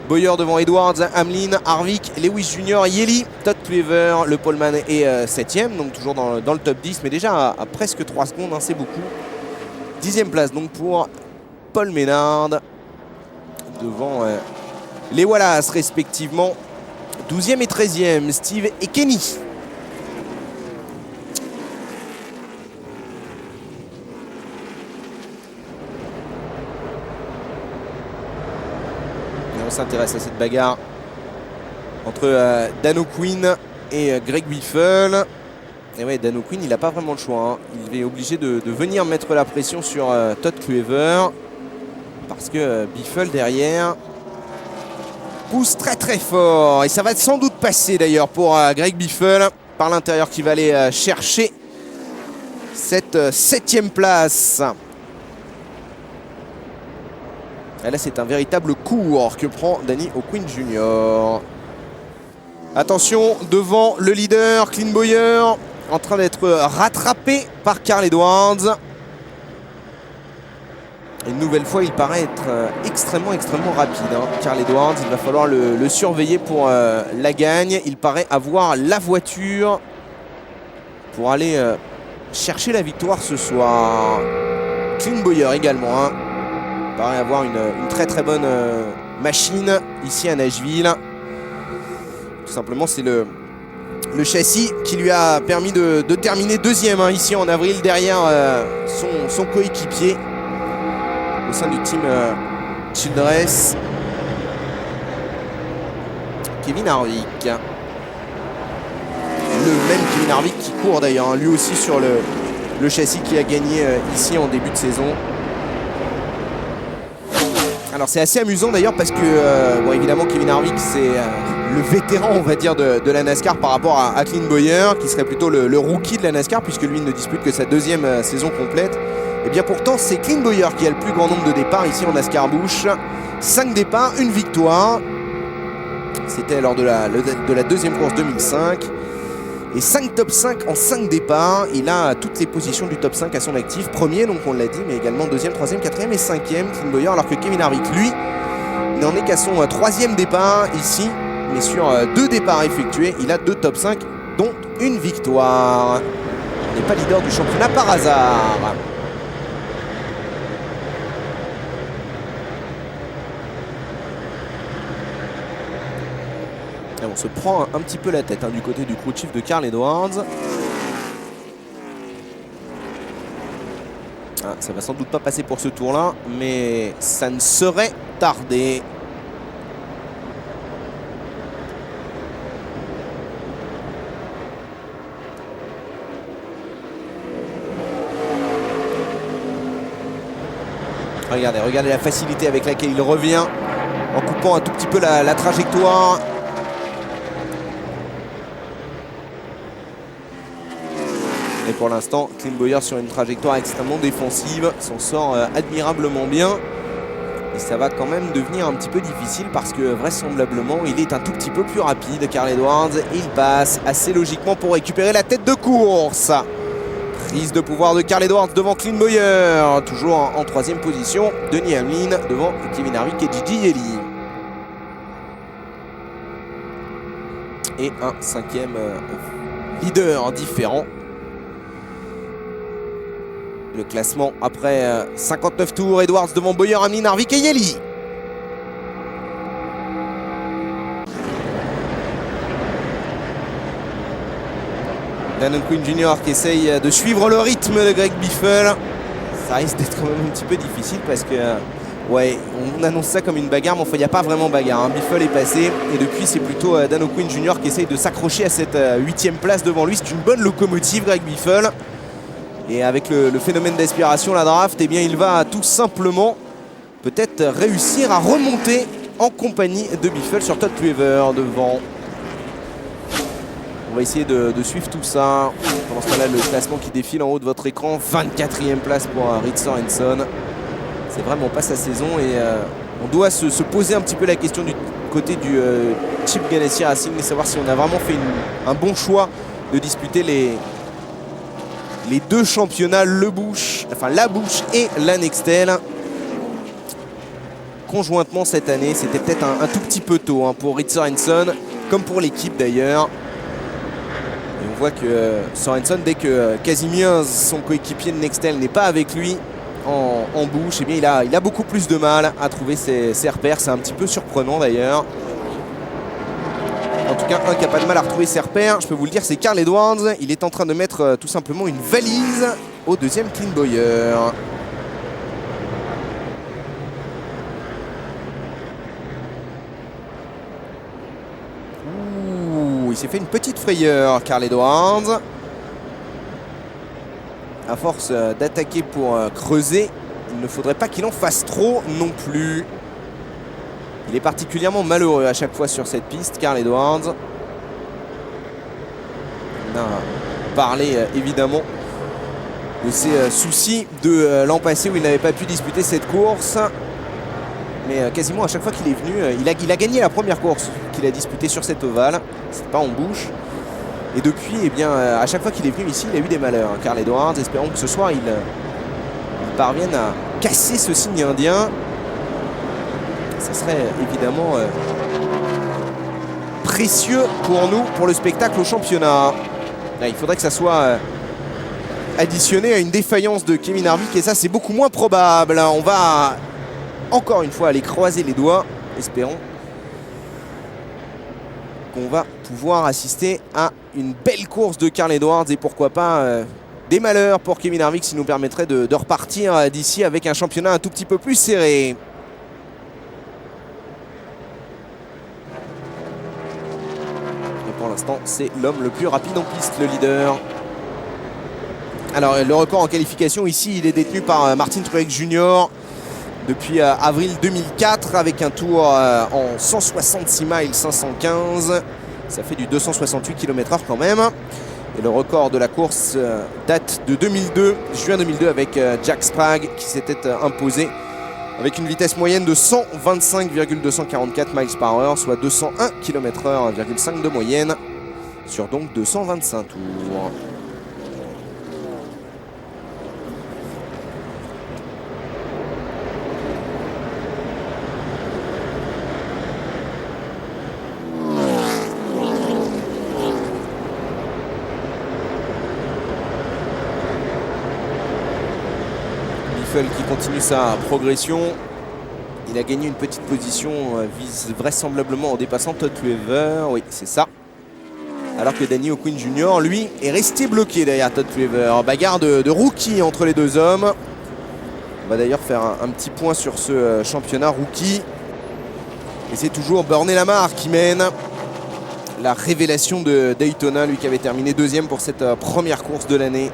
Bowyer devant Edwards, Hamlin, Harvick, Lewis Jr, Yeli, Todd Clever, le poleman est 7e, donc toujours dans le top 10, mais déjà à presque 3 secondes, hein, c'est beaucoup. 10e place donc pour Paul Menard, devant les Wallace respectivement. 12e et 13e, Steve et Kenny. On s'intéresse à cette bagarre entre Dan O'Quinn et Greg Biffle. Et ouais, Dan O'Quinn, il n'a pas vraiment le choix. Hein. Il est obligé de venir mettre la pression sur Todd Clever. Parce que Biffle derrière pousse très très fort. Et ça va sans doute passer d'ailleurs pour Greg Biffle par l'intérieur qui va aller chercher cette 7e place. Et là, c'est un véritable cours que prend Danny O'Quinn Jr. Attention, devant le leader, Clint Bowyer, en train d'être rattrapé par Carl Edwards. Et une nouvelle fois, il paraît être extrêmement rapide. Hein. Carl Edwards, il va falloir le surveiller pour la gagne. Il paraît avoir la voiture pour aller chercher la victoire ce soir. Clint Bowyer également. Hein. Il paraît avoir une très bonne machine ici à Nashville. Tout simplement, c'est le châssis qui lui a permis de terminer 2e hein, ici en avril derrière son coéquipier au sein du team Childress, Kevin Harvick. Le même Kevin Harvick qui court d'ailleurs, hein, lui aussi sur le châssis qui a gagné ici en début de saison. Alors c'est assez amusant d'ailleurs parce que bon, évidemment Kevin Harvick c'est le vétéran on va dire de la NASCAR par rapport à Clint Bowyer qui serait plutôt le rookie de la NASCAR puisque lui ne dispute que sa 2e saison complète. Et bien pourtant c'est Clint Bowyer qui a le plus grand nombre de départs ici en NASCAR Busch. 5 départs, 1 victoire. C'était lors de la 2e course 2005. Et 5 top 5 en 5 départs. Il a toutes les positions du top 5 à son actif. Premier, donc on l'a dit, mais également 2e, 3e, 4e et 5e, Clint Bowyer. Alors que Kevin Harvick, lui, n'en est qu'à son 3e départ ici. Mais sur 2 départs effectués, il a 2 top 5, dont 1 victoire. Il n'est pas leader du championnat par hasard. Et on se prend un petit peu la tête hein, du côté du crew chief de Carl Edwards. Ah, ça va sans doute pas passer pour ce tour-là, mais ça ne saurait tarder. Regardez la facilité avec laquelle il revient en coupant un tout petit peu la trajectoire. Et pour l'instant, Clint Bowyer sur une trajectoire extrêmement défensive s'en sort admirablement bien. Et ça va quand même devenir un petit peu difficile parce que vraisemblablement il est un tout petit peu plus rapide, Carl Edwards, et il passe assez logiquement pour récupérer la tête de course. Prise de pouvoir de Carl Edwards devant Clint Bowyer, toujours en troisième position. Denny Hamlin devant Kevin Harvick et Gigi Yeli. Et un cinquième leader différent. Le classement après 59 tours, Edwards devant Bowyer, Hamlin, Harvick et Yeli. Dan O'Quinn Jr. qui essaye de suivre le rythme de Greg Biffle. Ça risque d'être quand même un petit peu difficile parce que ouais, on annonce ça comme une bagarre, mais enfin il n'y a pas vraiment bagarre. Biffle est passé et depuis c'est plutôt Dan O'Quinn Jr. qui essaye de s'accrocher à cette 8e place devant lui. C'est une bonne locomotive, Greg Biffle. Et avec le phénomène d'aspiration, la draft, eh bien, il va tout simplement peut-être réussir à remonter en compagnie de Biffle sur Todd Cleaver devant. On va essayer de suivre tout ça. Pendant ce temps-là, le classement qui défile en haut de votre écran. 24e place pour Reed Sorenson. C'est vraiment pas sa saison et on doit se poser un petit peu la question du côté du Chip Ganassi Racing et savoir si on a vraiment fait un bon choix de disputer les deux championnats, la Busch et la Nextel. Conjointement cette année, c'était peut-être un tout petit peu tôt pour Reed Sorenson, comme pour l'équipe d'ailleurs. Et on voit que Sorenson, dès que Casimir, son coéquipier de Nextel, n'est pas avec lui en Busch, eh bien il a beaucoup plus de mal à trouver ses repères. C'est un petit peu surprenant d'ailleurs. En tout cas, un qui n'a pas de mal à retrouver ses repères, je peux vous le dire, c'est Carl Edwards. Il est en train de mettre tout simplement une valise au deuxième Clint Bowyer. Ouh, il s'est fait une petite frayeur, Carl Edwards. À force d'attaquer pour creuser, il ne faudrait pas qu'il en fasse trop non plus. Il est particulièrement malheureux à chaque fois sur cette piste, Carl Edwards. On a parlé évidemment de ses soucis de l'an passé où il n'avait pas pu disputer cette course. Mais quasiment à chaque fois qu'il est venu, il a gagné la première course qu'il a disputée sur cet ovale. C'était pas en Busch. Et depuis, eh bien, à chaque fois qu'il est venu ici, il a eu des malheurs, Carl Edwards. Espérons que ce soir, il parvienne à casser ce signe indien. Ça serait évidemment précieux pour nous, pour le spectacle au championnat. Là, il faudrait que ça soit additionné à une défaillance de Kevin Harvick et ça c'est beaucoup moins probable. On va encore une fois aller croiser les doigts. Espérons qu'on va pouvoir assister à une belle course de Carl Edwards et pourquoi pas des malheurs pour Kevin Harvick, qui nous permettrait de repartir d'ici avec un championnat un tout petit peu plus serré. Pour l'instant, c'est l'homme le plus rapide en piste, le leader. Alors, le record en qualification ici, il est détenu par Martin Truex Jr. depuis avril 2004 avec un tour en 166 miles 515. Ça fait du 268 km/h quand même. Et le record de la course date de 2002, juin 2002, avec Jack Sprague qui s'était imposé avec une vitesse moyenne de 125,244 miles par heure, soit 201 km/h, 1,5 de moyenne, sur donc 225 tours. Qui continue sa progression. Il a gagné une petite position, vise vraisemblablement en dépassant Todd Cleaver. Oui, c'est ça. Alors que Danny O'Quinn Jr., lui, est resté bloqué derrière Todd Cleaver. Bagarre de rookie entre les deux hommes. On va d'ailleurs faire un petit point sur ce championnat rookie. Et c'est toujours Bernie Lamar qui mène. La révélation de Daytona, lui qui avait terminé deuxième pour cette première course de l'année.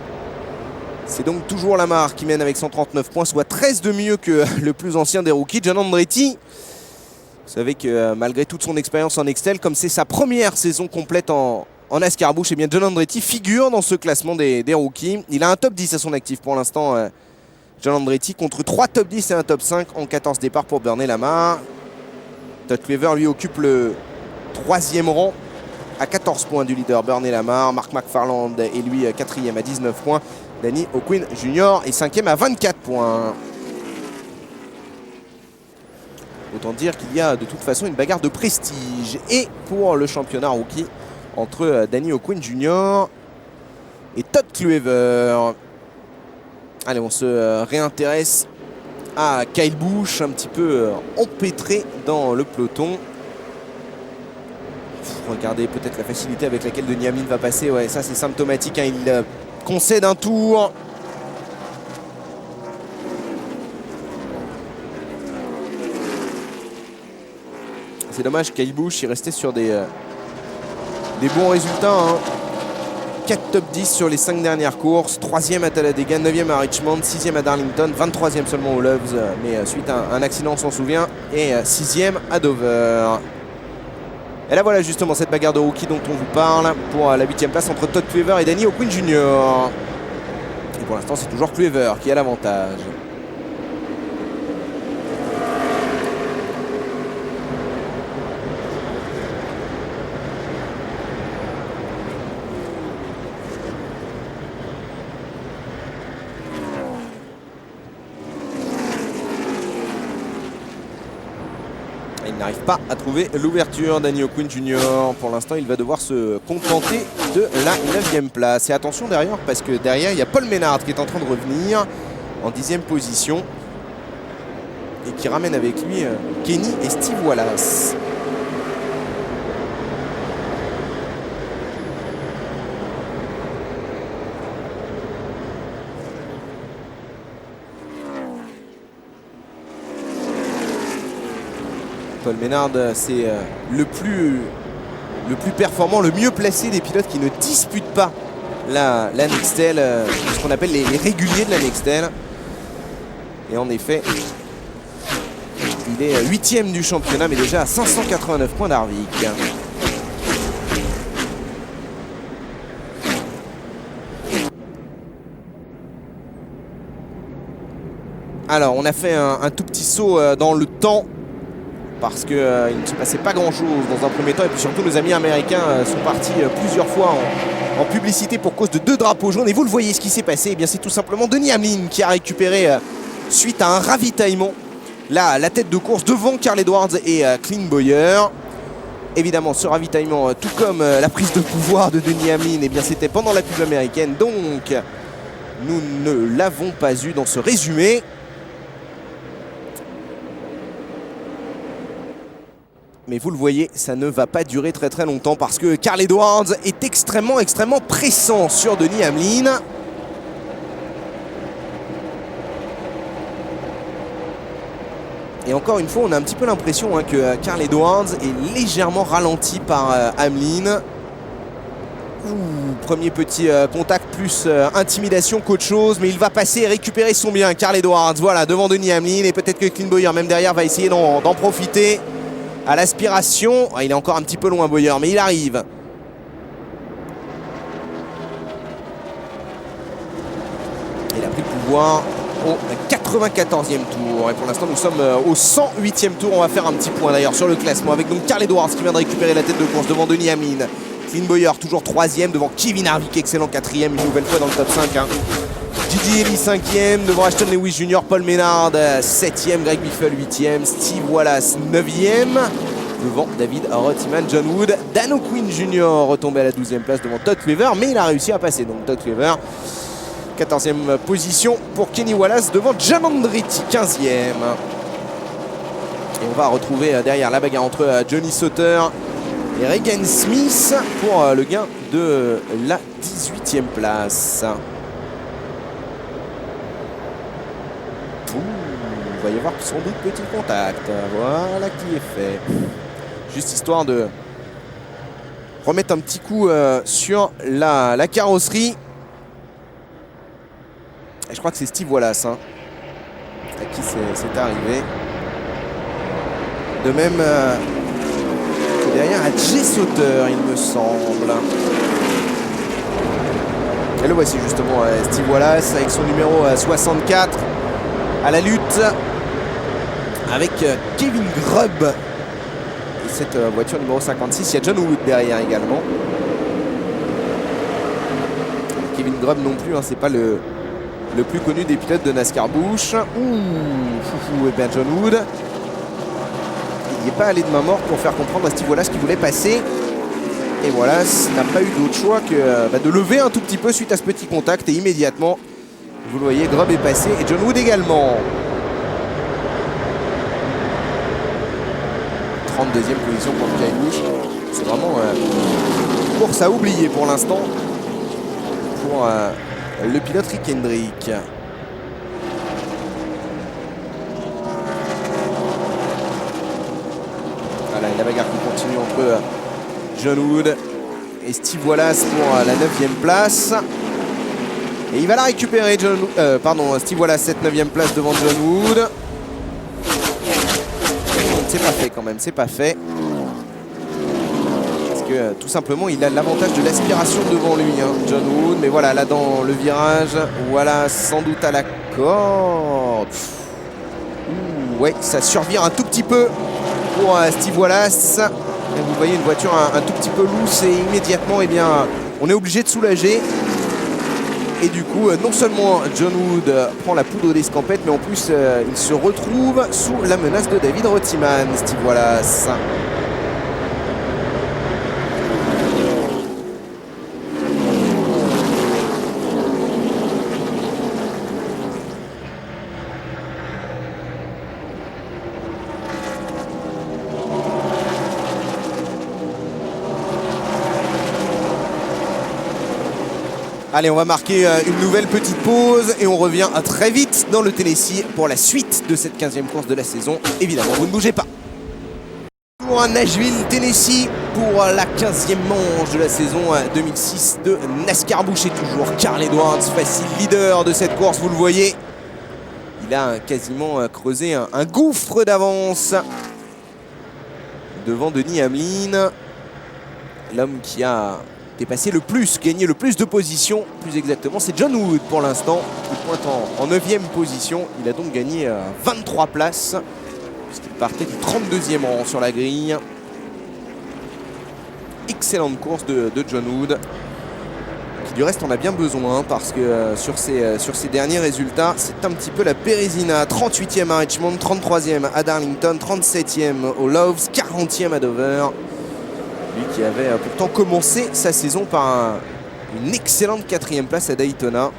C'est donc toujours Lamar qui mène avec 139 points, soit 13 de mieux que le plus ancien des rookies, John Andretti. Vous savez que malgré toute son expérience en Nextel, comme c'est sa première saison complète en en escarmouche, eh bien John Andretti figure dans ce classement des rookies. Il a un top 10 à son actif pour l'instant, John Andretti, contre 3 top 10 et un top 5 en 14 départs pour Bernie Lamar. Todd Cleaver, lui, occupe le 3e rang à 14 points du leader Bernie Lamar. Mark McFarland est lui 4e à 19 points. Danny O'Quinn Jr. est 5e à 24 points. Autant dire qu'il y a de toute façon une bagarre de prestige. Et pour le championnat rookie entre Danny O'Quinn Jr. et Todd Cleaver. Allez, on se réintéresse à Kyle Busch, un petit peu empêtré dans le peloton. Regardez peut-être la facilité avec laquelle Denny Hamlin va passer. Ouais, ça c'est symptomatique, hein. Il concède un tour. C'est dommage, Kyle Busch est resté sur des bons résultats, hein. 4 top 10 sur les 5 dernières courses. 3e à Talladega, 9e à Richmond, 6e à Darlington, 23e seulement aux Loves, mais suite à un accident, on s'en souvient, et 6e à Dover. Et là voilà justement cette bagarre de rookie dont on vous parle pour la 8e place entre Todd Cleaver et Danny O'Quinn Jr. Et pour l'instant c'est toujours Cleaver qui a l'avantage. Il n'arrive pas à trouver l'ouverture, Danny O'Quinn Jr. Pour l'instant, il va devoir se contenter de la 9e place. Et attention derrière, parce que derrière, il y a Paul Menard qui est en train de revenir en 10e position. Et qui ramène avec lui Kenny et Steve Wallace. Paul Menard, c'est le plus performant, le mieux placé des pilotes qui ne disputent pas la Nextel, ce qu'on appelle les réguliers de la Nextel. Et en effet, il est 8e du championnat, mais déjà à 589 points d'Harvick. Alors, on a fait un tout petit saut dans le temps, parce qu'il ne se passait pas grand chose dans un premier temps, et puis surtout nos amis américains sont partis plusieurs fois en publicité pour cause de 2 drapeaux jaunes. Et vous le voyez, ce qui s'est passé, eh bien c'est tout simplement Denny Hamlin qui a récupéré suite à un ravitaillement la tête de course devant Carl Edwards et Clint Bowyer. Évidemment, ce ravitaillement, tout comme la prise de pouvoir de Denny Hamlin, eh bien c'était pendant la pub américaine, donc nous ne l'avons pas eu dans ce résumé. Mais vous le voyez, ça ne va pas durer très très longtemps parce que Carl Edwards est extrêmement pressant sur Denny Hamlin. Et encore une fois, on a un petit peu l'impression que Carl Edwards est légèrement ralenti par Hamlin. Premier petit contact plus intimidation qu'autre chose, mais il va passer et récupérer son bien. Carl Edwards, voilà, devant Denny Hamlin, et peut-être que Clint Bowyer, même derrière, va essayer d'en profiter. À l'aspiration, il est encore un petit peu loin Bowyer, mais il arrive. Il a pris le pouvoir au 94e tour. Et pour l'instant, nous sommes au 108e tour. On va faire un petit point d'ailleurs sur le classement avec donc Carl Edwards qui vient de récupérer la tête de course devant Denny Hamlin. Clint Bowyer toujours 3e devant Kevin Harvick, excellent 4e, une nouvelle fois dans le top 5. Gigi Ellie 5e devant Ashton Lewis Jr. Paul Menard 7e, Greg Biffle 8e, Steve Wallace 9e devant David Rottiman, John Wood, Dan O'Quinn Jr. retombé à la 12e place devant Todd Cleaver, mais il a réussi à passer. Donc Todd Cleaver 14e position pour Kenny Wallace devant John Andretti 15e. Et on va retrouver derrière la bagarre entre Johnny Sauter et Regan Smith pour le gain de la 18e place. Il va y avoir sans doute petit contact. Voilà qui est fait. Juste histoire de remettre un petit coup sur la carrosserie. Et je crois que c'est Steve Wallace à qui c'est arrivé. De même que derrière à Jay Sauter, il me semble. Et le voici justement, Steve Wallace avec son numéro 64 à la lutte avec Kevin Grubb. Et cette voiture numéro 56, il y a John Wood derrière également. Kevin Grubb non plus, hein, c'est pas le plus connu des pilotes de NASCAR Busch. Et bien John Wood, il n'est pas allé de main morte pour faire comprendre à Steve Wallace qu'il voulait passer. Et Wallace n'a pas eu d'autre choix que de lever un tout petit peu suite à ce petit contact. Et immédiatement, vous le voyez, Grubb est passé et John Wood également. 32e position pour Kyle Busch. C'est vraiment une course à oublier pour l'instant pour le pilote Rick Hendrick. Voilà, la bagarre qui continue entre John Wood et Steve Wallace pour la 9e place. Et il va la récupérer, Steve Wallace, cette 9e place devant John Wood. C'est pas fait quand même, c'est pas fait. Parce que tout simplement, il a l'avantage de l'aspiration devant lui, hein, John Wood. Mais voilà, là dans le virage, voilà, sans doute à la corde. Ouais, ça survire un tout petit peu pour Steve Wallace. Et vous voyez une voiture un tout petit peu loose et immédiatement, eh bien, on est obligé de soulager. Et du coup, non seulement John Wood prend la poudre d'escampette, mais en plus, il se retrouve sous la menace de David Rottiman, Steve Wallace. Allez, on va marquer une nouvelle petite pause et on revient très vite dans le Tennessee pour la suite de cette 15e course de la saison. Évidemment, vous ne bougez pas. Pour Nashville, Tennessee, pour la 15e manche de la saison 2006 de NASCAR Busch. Et toujours Carl Edwards, facile leader de cette course, vous le voyez. Il a quasiment creusé un gouffre d'avance devant Denny Hamlin. L'homme qui a dépassé le plus, gagné le plus de positions, plus exactement, c'est John Wood pour l'instant. Il pointe en 9e position. Il a donc gagné 23 places, puisqu'il partait du 32e rang sur la grille. Excellente course de John Wood, qui du reste on a bien besoin, parce que sur ces derniers résultats, c'est un petit peu la Bérésina. 38e à Richmond, 33e à Darlington, 37e au Loves, 40e à Dover. Lui qui avait pourtant commencé sa saison par une excellente 4e place à Daytona.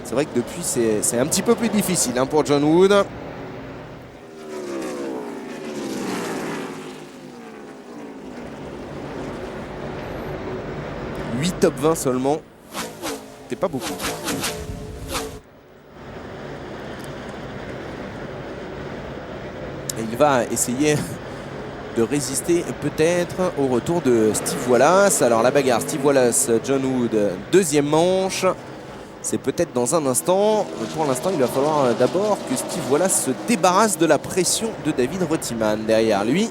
C'est vrai que depuis, c'est un petit peu plus difficile, hein, pour John Wood. Top 20 seulement, c'est pas beaucoup. Et il va essayer de résister peut-être au retour de Steve Wallace. Alors la bagarre Steve Wallace, John Wood, 2e manche. C'est peut-être dans un instant. Pour l'instant, il va falloir d'abord que Steve Wallace se débarrasse de la pression de David Rottiman derrière lui.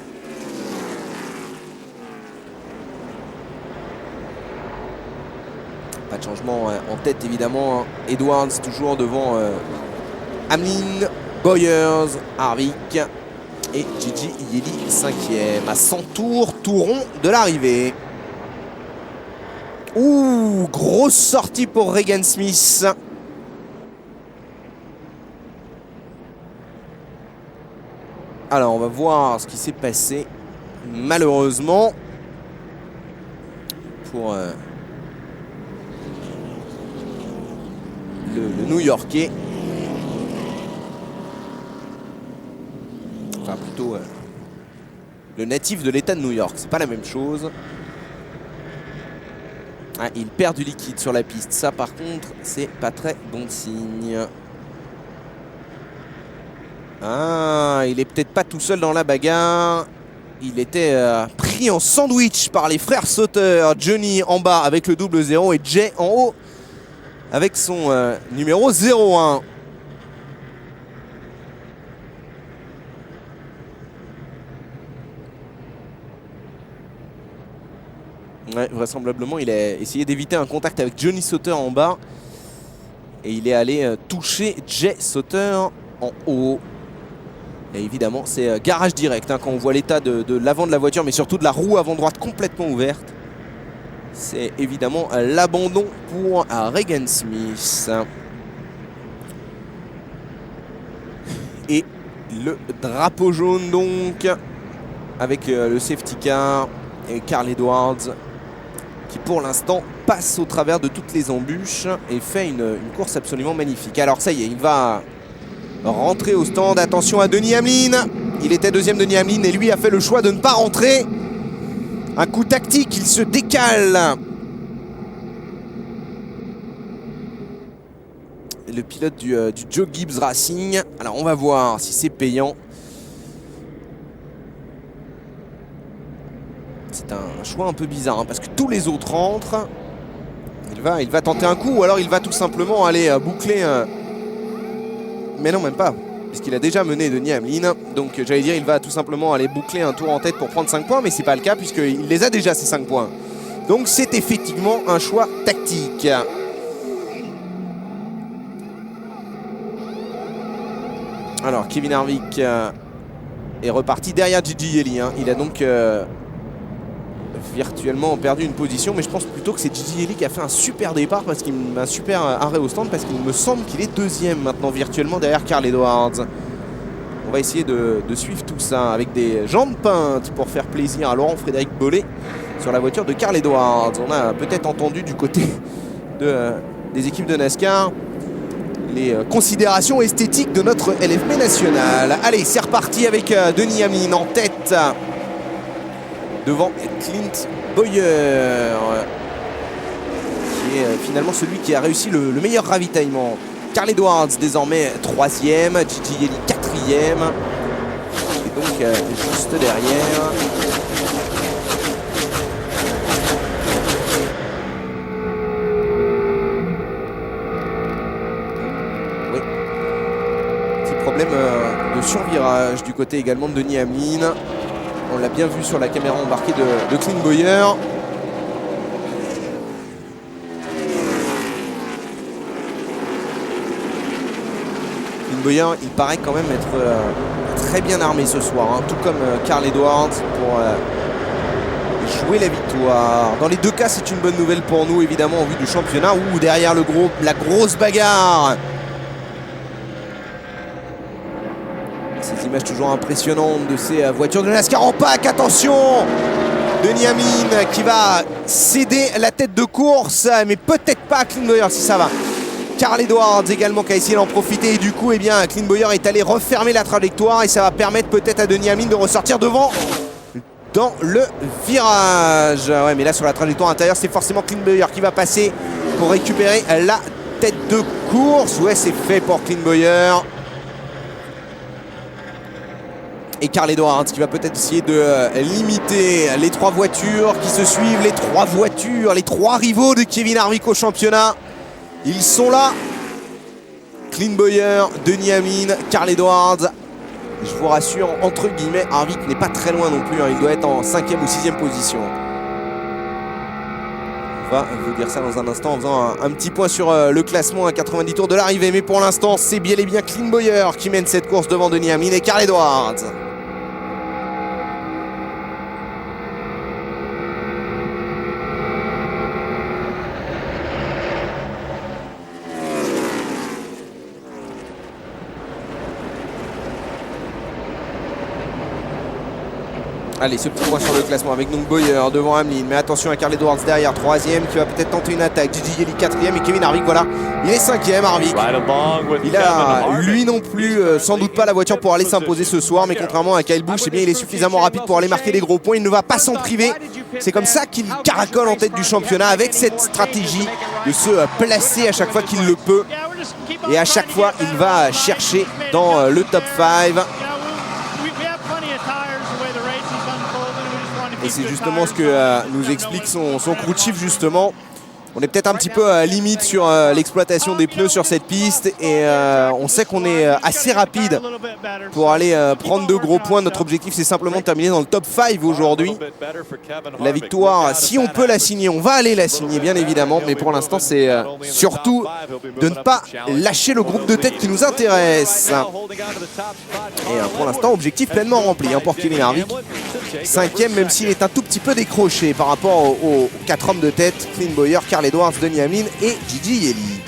Pas de changement en tête évidemment. Edwards toujours devant Hamlin, Boyers, Harvick et Gigi Yeli 5e. À 100 tours, tout rond de l'arrivée. Ouh, grosse sortie pour Regan Smith. Alors on va voir ce qui s'est passé malheureusement pour le New-Yorkais. Enfin plutôt le natif de l'état de New York, c'est pas la même chose. Ah, il perd du liquide sur la piste, ça par contre c'est pas très bon signe. Ah, il est peut-être pas tout seul dans la bagarre. Il était pris en sandwich par les frères Sauter. Johnny en bas avec le double 0 et Jay en haut avec son numéro 01. Ouais, vraisemblablement, il a essayé d'éviter un contact avec Johnny Sauter en bas. Et il est allé toucher Jay Sauter en haut. Et évidemment, c'est garage direct hein, quand on voit l'état de l'avant de la voiture, mais surtout de la roue avant droite complètement ouverte. C'est évidemment l'abandon pour Regan Smith. Et le drapeau jaune donc, avec le safety car et Carl Edwards qui pour l'instant passe au travers de toutes les embûches et fait une course absolument magnifique. Alors ça y est, il va rentrer au stand. Attention à Denny Hamlin. Il était deuxième, Denny Hamlin, et lui a fait le choix de ne pas rentrer. Un coup tactique, il se décale. Le pilote du Joe Gibbs Racing. Alors on va voir si c'est payant. C'est un choix un peu bizarre hein, parce que tous les autres rentrent. Il va tenter un coup ou alors il va tout simplement aller boucler. Mais non, même pas. Puisqu'il a déjà mené Denny Hamlin. Donc j'allais dire il va tout simplement aller boucler un tour en tête pour prendre 5 points. Mais c'est pas le cas puisqu'il les a déjà ces 5 points. Donc c'est effectivement un choix tactique. Alors Kevin Harvick est reparti derrière Gigi Yeli hein. Il a donc virtuellement perdu une position, mais je pense plutôt que c'est Gigi Yeli qui a fait un super départ, parce qu'il un super arrêt au stand, parce qu'il me semble qu'il est deuxième maintenant virtuellement derrière Carl Edwards. On va essayer de suivre tout ça avec des jambes peintes pour faire plaisir à Laurent-Frédéric Bollet sur la voiture de Carl Edwards. On a peut-être entendu du côté des équipes de NASCAR les considérations esthétiques de notre LFP national. Allez, c'est reparti avec Denny Hamlin en tête devant Clint Bowyer, qui est finalement celui qui a réussi le meilleur ravitaillement. Carl Edwards désormais 3e, Gigi Yeli 4e, et donc juste derrière. Oui, petit problème de survirage du côté également de Denny Hamlin. On l'a bien vu sur la caméra embarquée de Clint Bowyer. Clint Bowyer, il paraît quand même être très bien armé ce soir, hein, tout comme Carl Edwards pour jouer la victoire. Dans les deux cas, c'est une bonne nouvelle pour nous, évidemment, en vue du championnat, ou derrière la grosse bagarre. Ces images toujours impressionnantes de ces voitures de NASCAR en pack. Attention, Denny Hamlin qui va céder la tête de course, mais peut-être pas Clint Bowyer si ça va. Carl Edwards également qui a essayé d'en profiter, et du coup, eh bien, Clint Bowyer est allé refermer la trajectoire, et ça va permettre peut-être à Denny Hamlin de ressortir devant dans le virage. Ouais, mais là sur la trajectoire intérieure, c'est forcément Clint Bowyer qui va passer pour récupérer la tête de course. Ouais, c'est fait pour Clint Bowyer. Et Carl Edwards qui va peut-être essayer de limiter les trois voitures qui se suivent, les trois rivaux de Kevin Harvick au championnat. Ils sont là. Clint Bowyer, Denny Hamlin, Carl Edwards. Je vous rassure, entre guillemets, Harvick n'est pas très loin non plus, hein. Il doit être en 5e ou 6e position. On va vous dire ça dans un instant en faisant un petit point sur le classement à 90 tours de l'arrivée. Mais pour l'instant, c'est bien et bien Clint Bowyer qui mène cette course devant Denny Hamlin et Carl Edwards. Allez, ce petit point sur le classement avec donc Bowyer devant Hamlin. Mais attention à Carl Edwards derrière, 3e, qui va peut-être tenter une attaque. Gigi Yeli 4e et Kevin Harvick, voilà. Il est 5e, Harvick. Il a, lui non plus, sans doute pas la voiture pour aller s'imposer ce soir. Mais contrairement à Kyle Busch, eh bien, il est suffisamment rapide pour aller marquer des gros points. Il ne va pas s'en priver. C'est comme ça qu'il caracole en tête du championnat, avec cette stratégie de se placer à chaque fois qu'il le peut. Et à chaque fois, il va chercher dans le top 5. Et c'est justement ce que nous explique son crew chief justement. On est peut-être un petit peu limite sur l'exploitation des pneus sur cette piste et on sait qu'on est assez rapide pour aller prendre de gros points. Notre objectif c'est simplement de terminer dans le top 5 aujourd'hui. La victoire, si on peut la signer, on va aller la signer bien évidemment, mais pour l'instant c'est surtout de ne pas lâcher le groupe de tête qui nous intéresse. Et pour l'instant objectif pleinement rempli pour Kevin Harvick. 5e, même s'il est un tout petit peu décroché par rapport aux 4 hommes de tête, Clint Bowyer, Carl Edwards, Denny Hamlin et Gigi Yeli.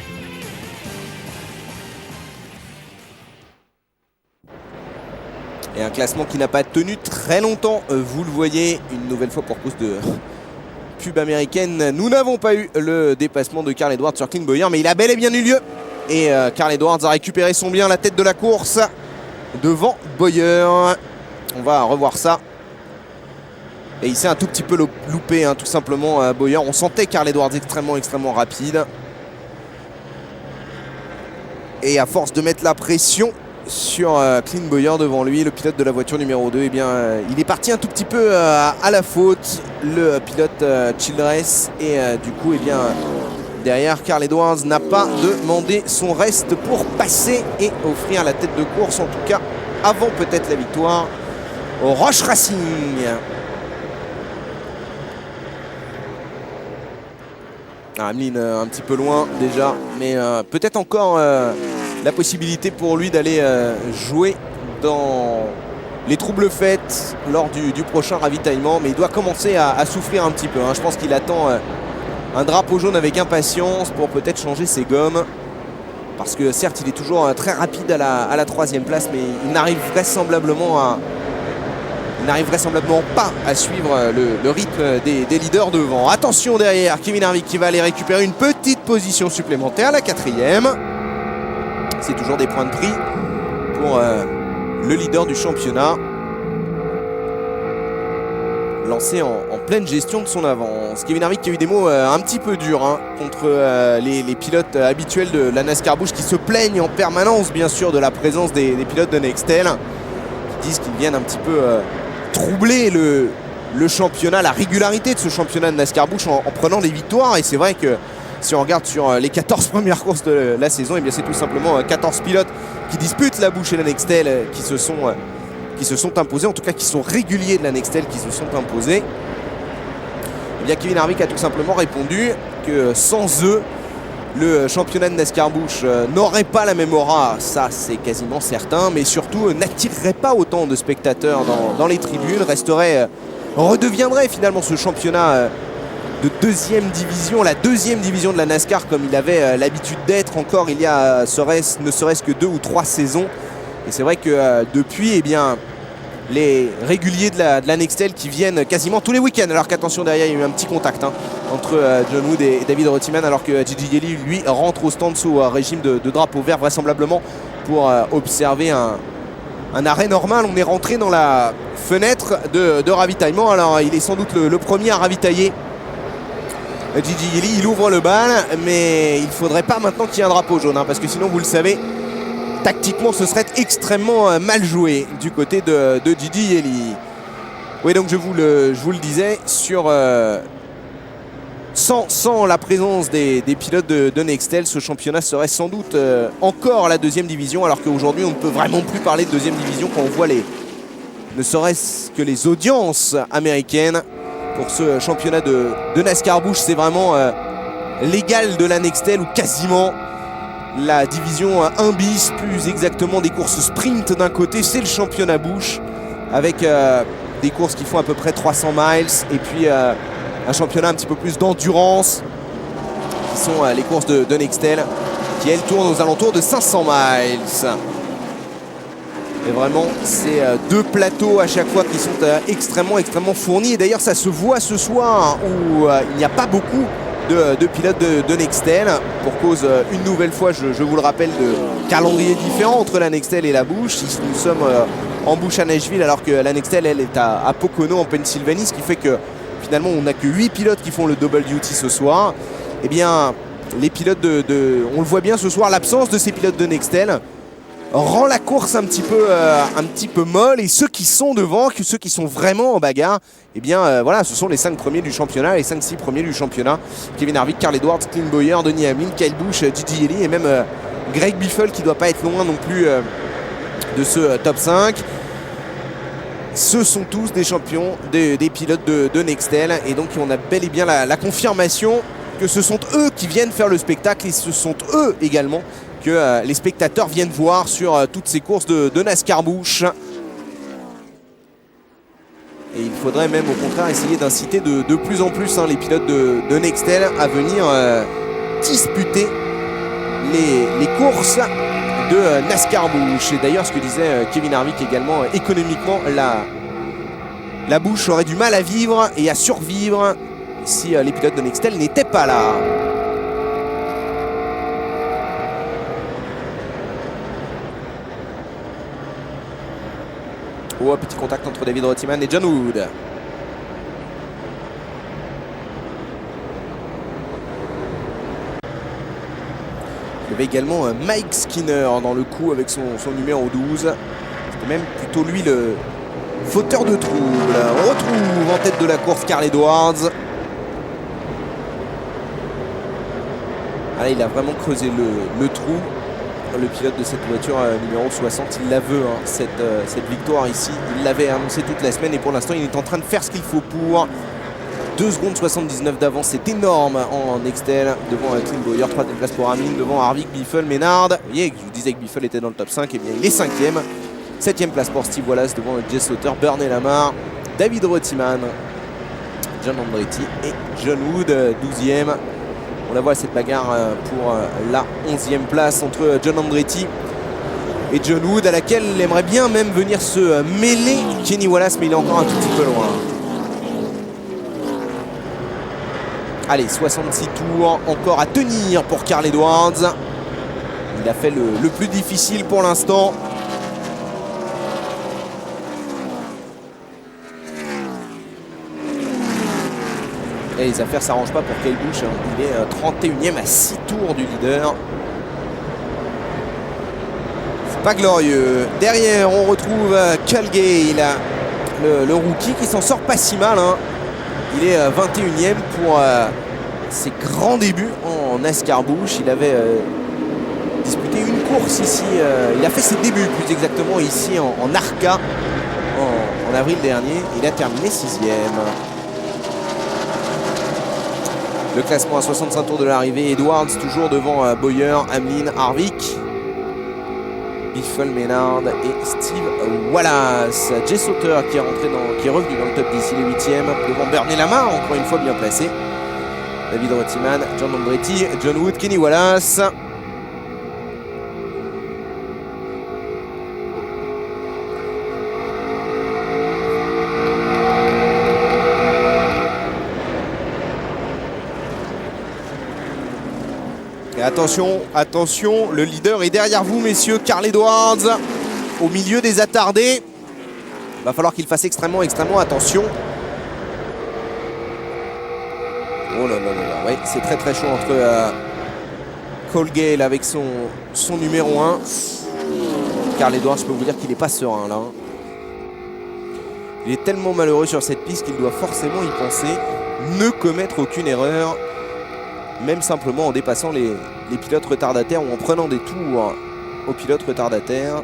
Et un classement qui n'a pas tenu très longtemps, vous le voyez, une nouvelle fois pour cause de pub américaine. Nous n'avons pas eu le dépassement de Carl Edwards sur Clint Bowyer, mais il a bel et bien eu lieu. Et Carl Edwards a récupéré son bien, la tête de la course devant Bowyer. On va revoir ça. Et il s'est un tout petit peu loupé, tout simplement, Bowyer. On sentait Carl Edwards extrêmement rapide. Et à force de mettre la pression sur Clint Bowyer devant lui, le pilote de la voiture numéro 2, eh bien, il est parti un tout petit peu à la faute, le pilote Childress. Et du coup, eh bien, derrière, Carl Edwards n'a pas demandé son reste pour passer et offrir la tête de course, en tout cas, avant peut-être la victoire au Roche Racing. Hamlin un petit peu loin déjà, mais peut-être encore la possibilité pour lui d'aller jouer dans les troubles faits lors du prochain ravitaillement, mais il doit commencer à souffrir un petit peu. Je pense qu'il attend un drapeau jaune avec impatience pour peut-être changer ses gommes, parce que certes il est toujours très rapide à la 3e place, mais il n'arrive vraisemblablement pas à suivre le rythme des leaders devant. Attention derrière, Kevin Harvick qui va aller récupérer une petite position supplémentaire, la 4e. C'est toujours des points de prix pour le leader du championnat, lancé en pleine gestion de son avance. Kevin Harvick qui a eu des mots un petit peu durs contre les pilotes habituels de la NASCAR Busch, qui se plaignent en permanence bien sûr de la présence des pilotes de Nextel, qui disent qu'ils viennent un petit peu troubler le championnat, la régularité de ce championnat de NASCAR Busch en prenant des victoires. Et c'est vrai que si on regarde sur les 14 premières courses de la saison, eh bien c'est tout simplement 14 pilotes qui disputent la Busch et la Nextel qui se sont imposés, en tout cas qui sont réguliers de la Nextel, qui se sont imposés. Eh bien Kevin Harvick a tout simplement répondu que sans eux, le championnat de NASCAR Busch n'aurait pas la même aura, ça c'est quasiment certain, mais surtout n'attirerait pas autant de spectateurs dans les tribunes, redeviendrait finalement ce championnat de 2e division, la 2e division de la NASCAR comme il avait l'habitude d'être encore il y a ne serait-ce que 2 ou 3 saisons. Et c'est vrai que depuis, eh bien, les réguliers de la Nextel qui viennent quasiment tous les week-ends. Alors qu'attention, derrière il y a eu un petit contact entre John Wood et David Reutemann, alors que Gigi Yeli lui rentre au stand sous régime de drapeau vert vraisemblablement pour observer un arrêt normal. On est rentré dans la fenêtre de ravitaillement. Alors il est sans doute le premier à ravitailler. Gigi Yeli, il ouvre le bal, mais il ne faudrait pas maintenant qu'il y ait un drapeau jaune, parce que sinon vous le savez, tactiquement ce serait extrêmement mal joué du côté de Gigi Yeli. Oui, donc je vous le disais, sans la présence des pilotes de Nextel, ce championnat serait sans doute encore la 2e division, alors qu'aujourd'hui on ne peut vraiment plus parler de 2e division quand on voit ne serait-ce que les audiences américaines. Pour ce championnat de NASCAR Busch, c'est vraiment l'égal de la Nextel, ou quasiment. La division 1 bis, plus exactement des courses sprint d'un côté, c'est le championnat Busch, avec des courses qui font à peu près 300 miles, et puis un championnat un petit peu plus d'endurance, qui sont les courses de Nextel, qui elles tournent aux alentours de 500 miles. Et vraiment, c'est 2 plateaux à chaque fois qui sont extrêmement fournis. Et d'ailleurs, ça se voit ce soir où il n'y a pas beaucoup de pilotes de Nextel, pour cause, une nouvelle fois, je vous le rappelle, de calendrier différent entre la Nextel et la Busch. Ici, nous sommes en Busch à Nashville, alors que la Nextel, elle, est à Pocono, en Pennsylvanie, ce qui fait que finalement, on n'a que 8 pilotes qui font le double duty ce soir. Eh bien, les pilotes on le voit bien ce soir, l'absence de ces pilotes de Nextel rend la course un petit peu molle, et ceux qui sont devant, ceux qui sont vraiment en bagarre, eh bien voilà, ce sont les 5 premiers du championnat, les 5-6 premiers du championnat. Kevin Harvick, Carl Edwards, Clint Bowyer, Denny Hamlin, Kyle Busch, Gigi Ellie et même Greg Biffle qui doit pas être loin non plus de ce top 5. Ce sont tous des champions, des pilotes de Nextel, et donc on a bel et bien la confirmation que ce sont eux qui viennent faire le spectacle, et ce sont eux également que les spectateurs viennent voir sur toutes ces courses de NASCAR Busch. Et il faudrait même au contraire essayer d'inciter de plus en plus les pilotes de Nextel à venir disputer les courses de NASCAR Busch. Et d'ailleurs, ce que disait Kevin Harvick également, économiquement, la Busch aurait du mal à vivre et à survivre si les pilotes de Nextel n'étaient pas là. Oh, petit contact entre David Reutemann et John Wood. Il y avait également Mike Skinner dans le coup avec son numéro 12. C'était même plutôt lui le fauteur de trouble. On retrouve en tête de la course Carl Edwards. Ah, il a vraiment creusé le trou. Le pilote de cette voiture numéro 60, il la veut, cette victoire ici. Il l'avait annoncé toute la semaine et pour l'instant il est en train de faire ce qu'il faut pour. 2 secondes 79 d'avance, c'est énorme en Nextel. Devant Clint Bowyer, 3e place pour Hamlin, devant Harvick, Biffle, Ménard. Vous voyez, je vous disais que Biffle était dans le top 5, et bien il est 5e. 7e place pour Steve Wallace, devant Jess Slaughter, Bernie Lamar, David Reutemann, John Andretti et John Wood, 12e. On la voit cette bagarre pour la 11e place entre John Andretti et John Wood, à laquelle il aimerait bien même venir se mêler Kenny Wallace, mais il est encore un tout petit peu loin. Allez, 66 tours encore à tenir pour Carl Edwards. Il a fait le plus difficile pour l'instant. Et les affaires ne s'arrangent pas pour Kyle Busch. Il est 31e à 6 tours du leader. C'est pas glorieux. Derrière, on retrouve Cale Gale, le rookie qui s'en sort pas si mal. Il est 21e pour ses grands débuts en NASCAR Busch. Il avait disputé une course ici. Il a fait ses débuts plus exactement ici en ARCA en avril dernier. Il a terminé 6e. Le classement à 65 tours de l'arrivée. Edwards toujours devant Bowyer, Hamlin, Harvick, Biffle, Ménard et Steve Wallace. Jess Slaughter qui est revenu dans le top 10, il est 8e. Devant Bernie Lamar, encore une fois bien placé. David Reutemann, John Andretti, John Wood, Kenny Wallace. Et attention, attention, le leader est derrière vous, messieurs. Carl Edwards, au milieu des attardés. Il va falloir qu'il fasse extrêmement attention. Oh là là là là, ouais, c'est très chaud entre Cale Gale avec son numéro 1. Carl Edwards, je peux vous dire qu'il n'est pas serein là. Il est tellement malheureux sur cette piste qu'il doit forcément y penser. Ne commettre aucune erreur. Même simplement en dépassant les pilotes retardataires ou en prenant des tours aux pilotes retardataires.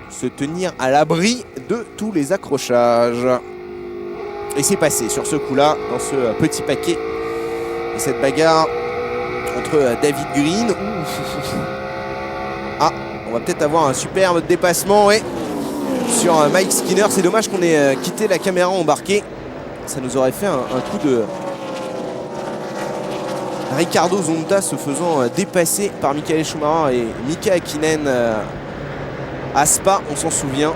Se tenir à l'abri de tous les accrochages. Et c'est passé sur ce coup-là, dans ce petit paquet. Et cette bagarre entre David Green. Ah, on va peut-être avoir un superbe dépassement, ouais, sur Mike Skinner. C'est dommage qu'on ait quitté la caméra embarquée. Ça nous aurait fait un coup de... Ricardo Zonta se faisant dépasser par Michael Schumacher et Mika Hakkinen à Spa, on s'en souvient.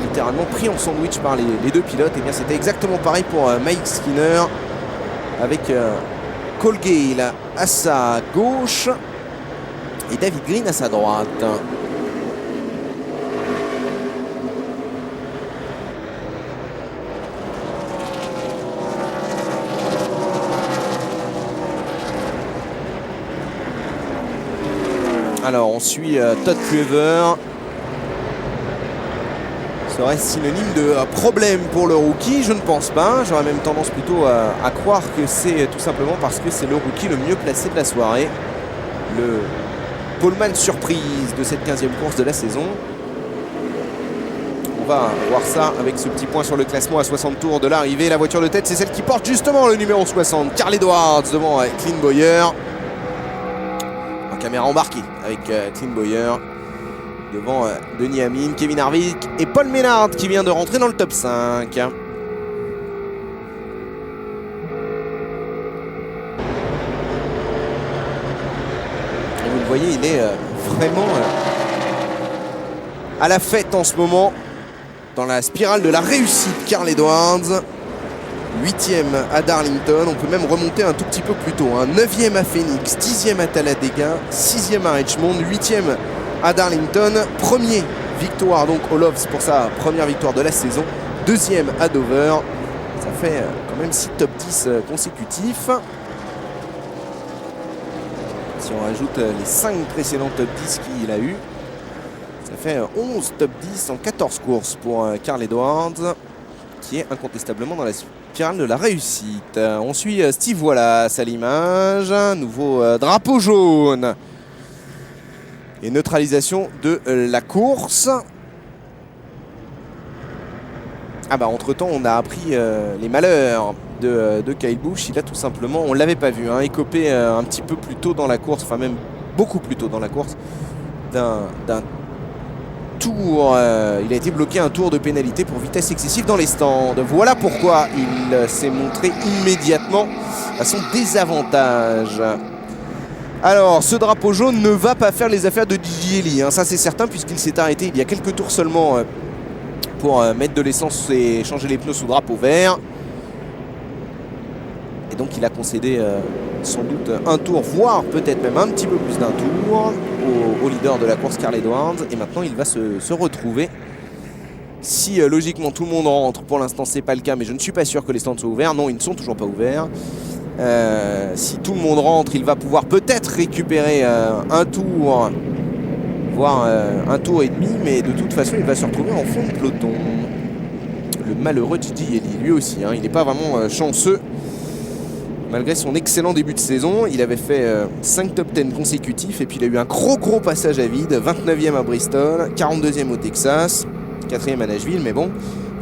Littéralement pris en sandwich par les deux pilotes. Et bien c'était exactement pareil pour Mike Skinner avec Cale Gale à sa gauche et David Green à sa droite. Alors on suit Todd Clever. Serait synonyme de problème pour le rookie? Je ne pense pas. J'aurais même tendance plutôt à croire que c'est tout simplement parce que c'est le rookie le mieux placé de la soirée. Le poleman surprise de cette 15e course de la saison. On va voir ça avec ce petit point sur le classement à 60 tours de l'arrivée. La voiture de tête, c'est celle qui porte justement le numéro 60. Carl Edwards devant Clint Bowyer. En caméra embarquée avec Clint Bowyer. Devant Denis Hamlin, Kevin Harvick et Paul Menard qui vient de rentrer dans le top 5. Et vous le voyez, il est vraiment à la fête en ce moment. Dans la spirale de la réussite, Carl Edwards. 8e à Darlington. On peut même remonter un tout petit peu plus tôt. 9e à Phoenix, 10e à Talladega, 6e à Richmond, 8e à Darlington. Premier victoire donc au Loves pour sa première victoire de la saison. 2e à Dover. Ça fait quand même 6 top 10 consécutifs. Si on rajoute les 5 précédents top 10 qu'il a eu, ça fait 11 top 10 en 14 courses pour Carl Edwards, qui est incontestablement dans la spirale de la réussite. On suit Steve Wallace à l'image. Nouveau drapeau jaune. Et neutralisation de la course. Ah bah entre temps on a appris les malheurs de Kyle Busch. Il a tout simplement, on ne l'avait pas vu, écopé un petit peu plus tôt dans la course, enfin même beaucoup plus tôt dans la course, d'un tour. Il a été bloqué un tour de pénalité pour vitesse excessive dans les stands. Voilà pourquoi il s'est montré immédiatement à son désavantage. Alors, ce drapeau jaune ne va pas faire les affaires de Gigi Ellie, ça c'est certain, puisqu'il s'est arrêté il y a quelques tours seulement pour mettre de l'essence et changer les pneus sous drapeau vert. Et donc il a concédé sans doute un tour, voire peut-être même un petit peu plus d'un tour au leader de la course, Carl Edwards. Et maintenant il va se retrouver. Si logiquement tout le monde rentre, pour l'instant c'est pas le cas, mais je ne suis pas sûr que les stands soient ouverts. Non, ils ne sont toujours pas ouverts. Si tout le monde rentre, il va pouvoir peut-être récupérer un tour, voire un tour et demi, mais de toute façon il va se retrouver en fond de peloton. Le malheureux Gigi Ellie, lui aussi, il n'est pas vraiment chanceux. Malgré son excellent début de saison, il avait fait 5 top 10 consécutifs et puis il a eu un gros passage à vide. 29e à Bristol, 42e au Texas, 4e à Nashville, mais bon,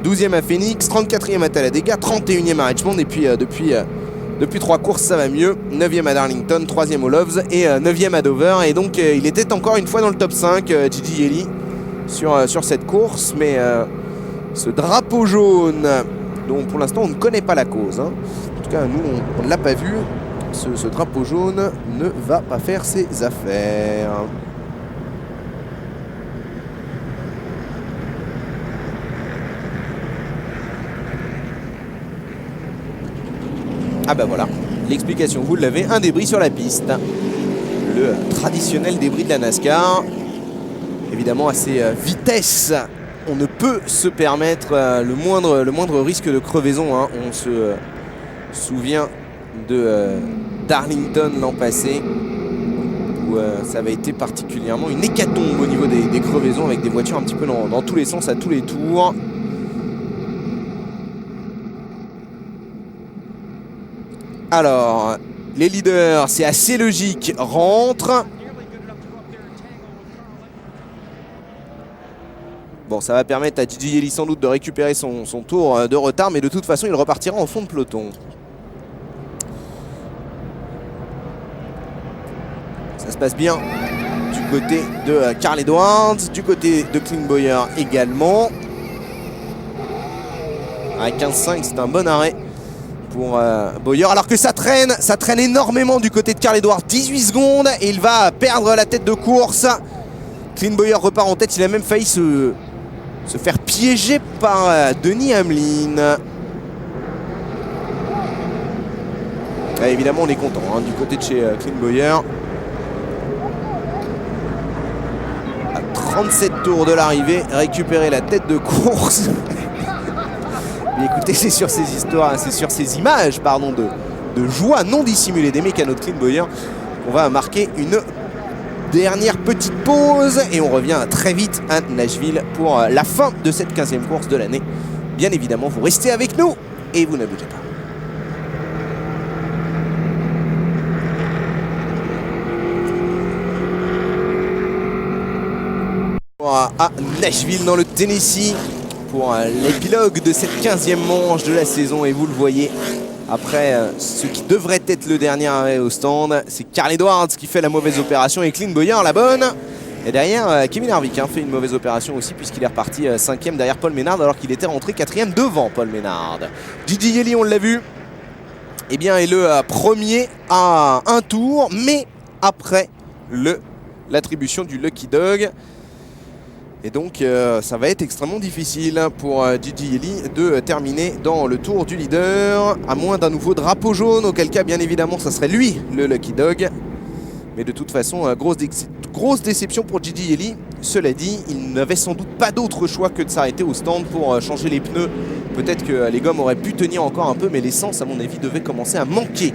12e à Phoenix, 34e à Talladega, 31e à Richmond, et puis depuis 3 courses ça va mieux. 9e à Darlington, 3e au Loves et 9e à Dover. Et donc il était encore une fois dans le top 5, Gigi Ellie, sur cette course. Mais ce drapeau jaune, dont pour l'instant on ne connaît pas la cause, en tout cas nous on ne l'a pas vu, ce drapeau jaune ne va pas faire ses affaires. Ah bah voilà, l'explication, vous l'avez, un débris sur la piste. Le traditionnel débris de la NASCAR. Évidemment, à ces vitesses, on ne peut se permettre le moindre risque de crevaison. On se souvient de Darlington l'an passé, où ça avait été particulièrement une hécatombe au niveau des crevaisons, avec des voitures un petit peu dans tous les sens, à tous les tours. Alors, les leaders, c'est assez logique, rentrent. Bon, ça va permettre à Gigi Ellie sans doute de récupérer son tour de retard, mais de toute façon, il repartira en fond de peloton. Ça se passe bien du côté de Carl Edwards, du côté de Clint Bowyer également. À 15,5, c'est un bon arrêt pour Bowyer, alors que ça traîne énormément du côté de Carl Edwards. 18 secondes et il va perdre la tête de course. Clint Bowyer repart en tête, il a même failli se faire piéger par Denis Hamlin. Et évidemment on est content du côté de chez Clint Bowyer. À 37 tours de l'arrivée, récupérer la tête de course. Mais écoutez, c'est sur ces histoires, c'est sur ces images, de joie non dissimulée des mécanos de Clint Bowyer qu'on va marquer une dernière petite pause et on revient très vite à Nashville pour la fin de cette 15e course de l'année. Bien évidemment, vous restez avec nous et vous ne bougez pas. À Nashville dans le Tennessee pour l'épilogue de cette 15e manche de la saison et vous le voyez après ce qui devrait être le dernier arrêt au stand, c'est Carl Edwards qui fait la mauvaise opération et Clint Bowyer la bonne. Et derrière Kevin Harvick fait une mauvaise opération aussi puisqu'il est reparti 5e derrière Paul Menard alors qu'il était rentré 4e devant Paul Menard. Gigi Yelly, on l'a vu, eh bien, est le premier à un tour mais après l'attribution du Lucky Dog. Et donc ça va être extrêmement difficile pour Gigi Yelly de terminer dans le tour du leader, à moins d'un nouveau drapeau jaune, auquel cas bien évidemment ça serait lui le Lucky Dog. Mais de toute façon, grosse déception pour Gigi Yelly. Cela dit, il n'avait sans doute pas d'autre choix que de s'arrêter au stand pour changer les pneus. Peut-être que les gommes auraient pu tenir encore un peu, mais l'essence à mon avis devait commencer à manquer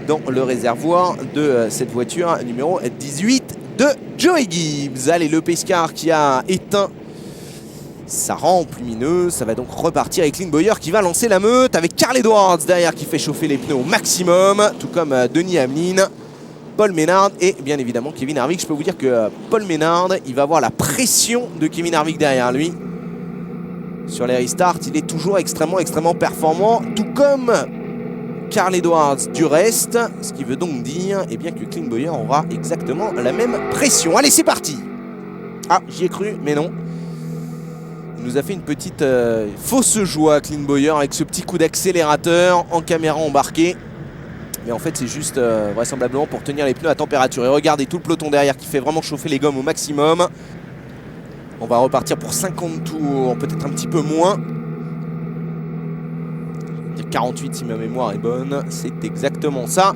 dans le réservoir de cette voiture numéro 18 de Joey Gibbs. Allez, le Pescar qui a éteint sa rampe lumineuse. Ça va donc repartir avec Clint Bowyer qui va lancer la meute avec Carl Edwards derrière qui fait chauffer les pneus au maximum, tout comme Denny Hamlin, Paul Menard et bien évidemment Kevin Harvick. Je peux vous dire que Paul Menard, il va avoir la pression de Kevin Harvick derrière lui. Sur les restarts, il est toujours extrêmement performant, tout comme Carl Edwards du reste, ce qui veut donc dire eh bien, que Clint Bowyer aura exactement la même pression. Allez, c'est parti. Ah, j'y ai cru, mais non. Il nous a fait une petite fausse joie, Clint Bowyer, avec ce petit coup d'accélérateur en caméra embarquée. Mais en fait, c'est juste vraisemblablement pour tenir les pneus à température. Et regardez tout le peloton derrière qui fait vraiment chauffer les gommes au maximum. On va repartir pour 50 tours, peut-être un petit peu moins. 48 si ma mémoire est bonne, c'est exactement ça.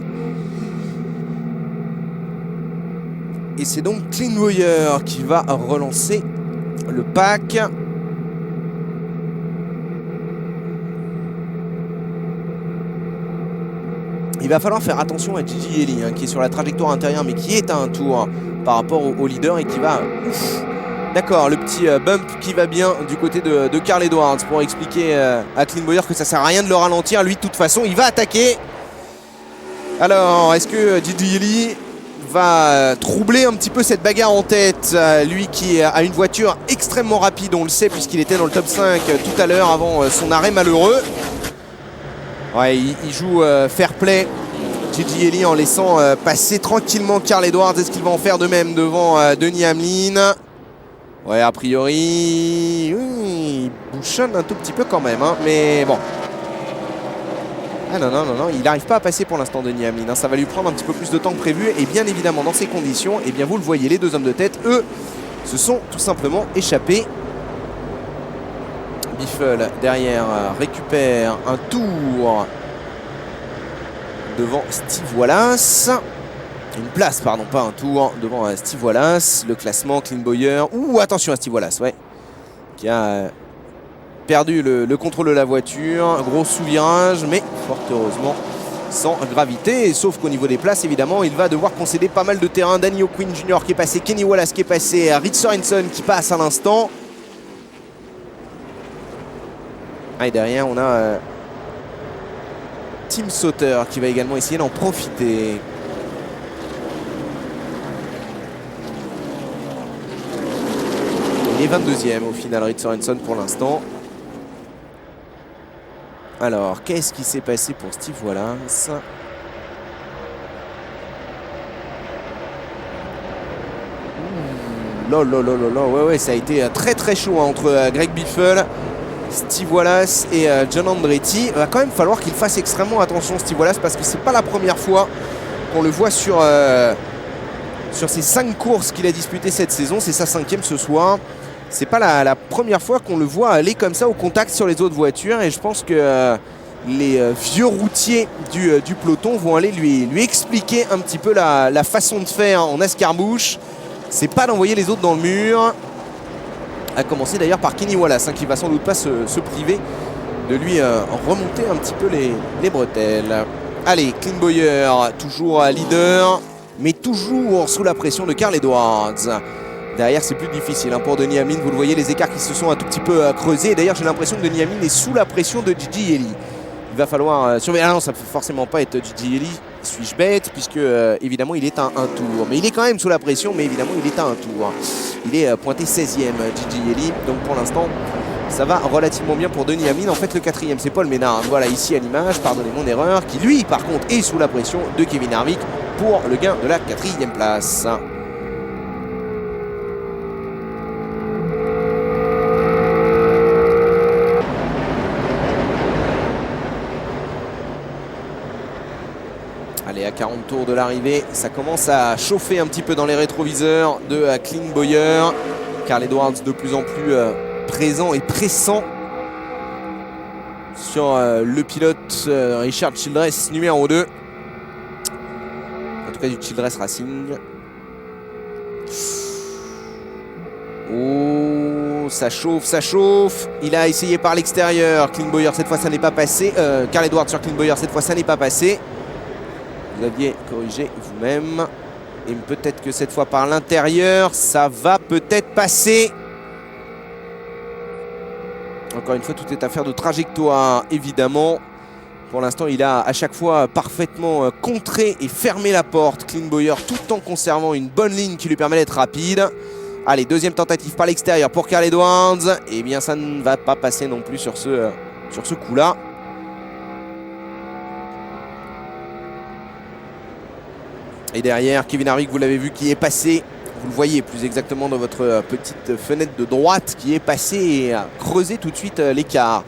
Et c'est donc Clint Bowyer qui va relancer le pack. Il va falloir faire attention à Gigi Yelly qui est sur la trajectoire intérieure mais qui est à un tour par rapport au leader et qui va... D'accord, le petit bump qui va bien du côté de Carl Edwards pour expliquer à Clint Bowyer que ça sert à rien de le ralentir. Lui, de toute façon, il va attaquer. Alors, est-ce que Gigi Yelly va troubler un petit peu cette bagarre en tête? Lui qui a une voiture extrêmement rapide, on le sait, puisqu'il était dans le top 5 tout à l'heure avant son arrêt malheureux. Ouais, il joue fair play. Gigi Yelly en laissant passer tranquillement Carl Edwards. Est-ce qu'il va en faire de même devant Denny Hamlin? Ouais, a priori, oui, il bouchonne un tout petit peu quand même, mais bon. Ah non, il n'arrive pas à passer pour l'instant Denny Hamlin. Ça va lui prendre un petit peu plus de temps que prévu. Et bien évidemment, dans ces conditions, eh bien, vous le voyez, les deux hommes de tête, eux, se sont tout simplement échappés. Biffle, derrière, récupère un tour devant Steve Wallace. Une place, pardon, pas un tour devant Steve Wallace. Le classement, Clint Bowyer. Ouh, attention à Steve Wallace, ouais. Qui a perdu le contrôle de la voiture. Un gros sous-virage, mais fort heureusement sans gravité. Sauf qu'au niveau des places, évidemment, il va devoir concéder pas mal de terrain. Danny O'Quinn Jr. qui est passé, Kenny Wallace qui est passé, Rich Sorensen qui passe à l'instant. Ah, et derrière, on a Tim Sauter qui va également essayer d'en profiter. Il est 22e au final, Rich Sorensen pour l'instant. Alors, qu'est-ce qui s'est passé pour Steve Wallace? Ouais, ça a été très chaud entre Greg Biffle, Steve Wallace et John Andretti. Il va quand même falloir qu'il fasse extrêmement attention, Steve Wallace, parce que c'est pas la première fois qu'on le voit sur ces 5 courses qu'il a disputées cette saison. C'est sa 5e ce soir. C'est pas la première fois qu'on le voit aller comme ça au contact sur les autres voitures. Et je pense que les vieux routiers du peloton vont aller lui expliquer un petit peu la façon de faire en escarmouche. C'est pas d'envoyer les autres dans le mur. À commencer d'ailleurs par Kenny Wallace, qui va sans doute pas se priver de lui remonter un petit peu les bretelles. Allez, Clint Bowyer, toujours leader. mais toujours sous la pression de Carl Edwards. Derrière, c'est plus difficile pour Denis Hamlin. Vous le voyez, les écarts qui se sont un tout petit peu creusés. D'ailleurs, j'ai l'impression que Denis Hamlin est sous la pression de Gigi Elli. Il va falloir surveiller. Ah non, ça ne peut forcément pas être Gigi Elli. Suis-je bête? Puisque, évidemment, il est à un tour. Mais il est quand même sous la pression, mais évidemment, il est à un tour. Il est pointé 16e, Gigi Elli. Donc, pour l'instant, ça va relativement bien pour Denis Hamlin. En fait, le 4e, c'est Paul Ménard. Voilà, ici à l'image, pardonnez mon erreur, qui lui, par contre, est sous la pression de Kevin Harvick pour le gain de la 4e place. Allez, à 40 tours de l'arrivée, ça commence à chauffer un petit peu dans les rétroviseurs de Clint Bowyer. Carl Edwards de plus en plus présent et pressant sur le pilote Richard Childress numéro 2. En tout cas du Childress Racing. Oh, ça chauffe, ça chauffe. Il a essayé par l'extérieur. Clint Bowyer, cette fois ça n'est pas passé. Carl Edwards sur Clint Bowyer, cette fois ça n'est pas passé. Vous aviez corrigé vous-même. Et peut-être que cette fois par l'intérieur, ça va peut-être passer. Encore une fois, tout est affaire de trajectoire, évidemment. Pour l'instant, il a à chaque fois parfaitement contré et fermé la porte, Clint Bowyer, tout en conservant une bonne ligne qui lui permet d'être rapide. Allez, deuxième tentative par l'extérieur pour Carl Edwards. Eh bien, ça ne va pas passer non plus sur ce coup-là. Et derrière, Kevin Harvick, vous l'avez vu, qui est passé, vous le voyez plus exactement dans votre petite fenêtre de droite, qui est passé et a creusé tout de suite l'écart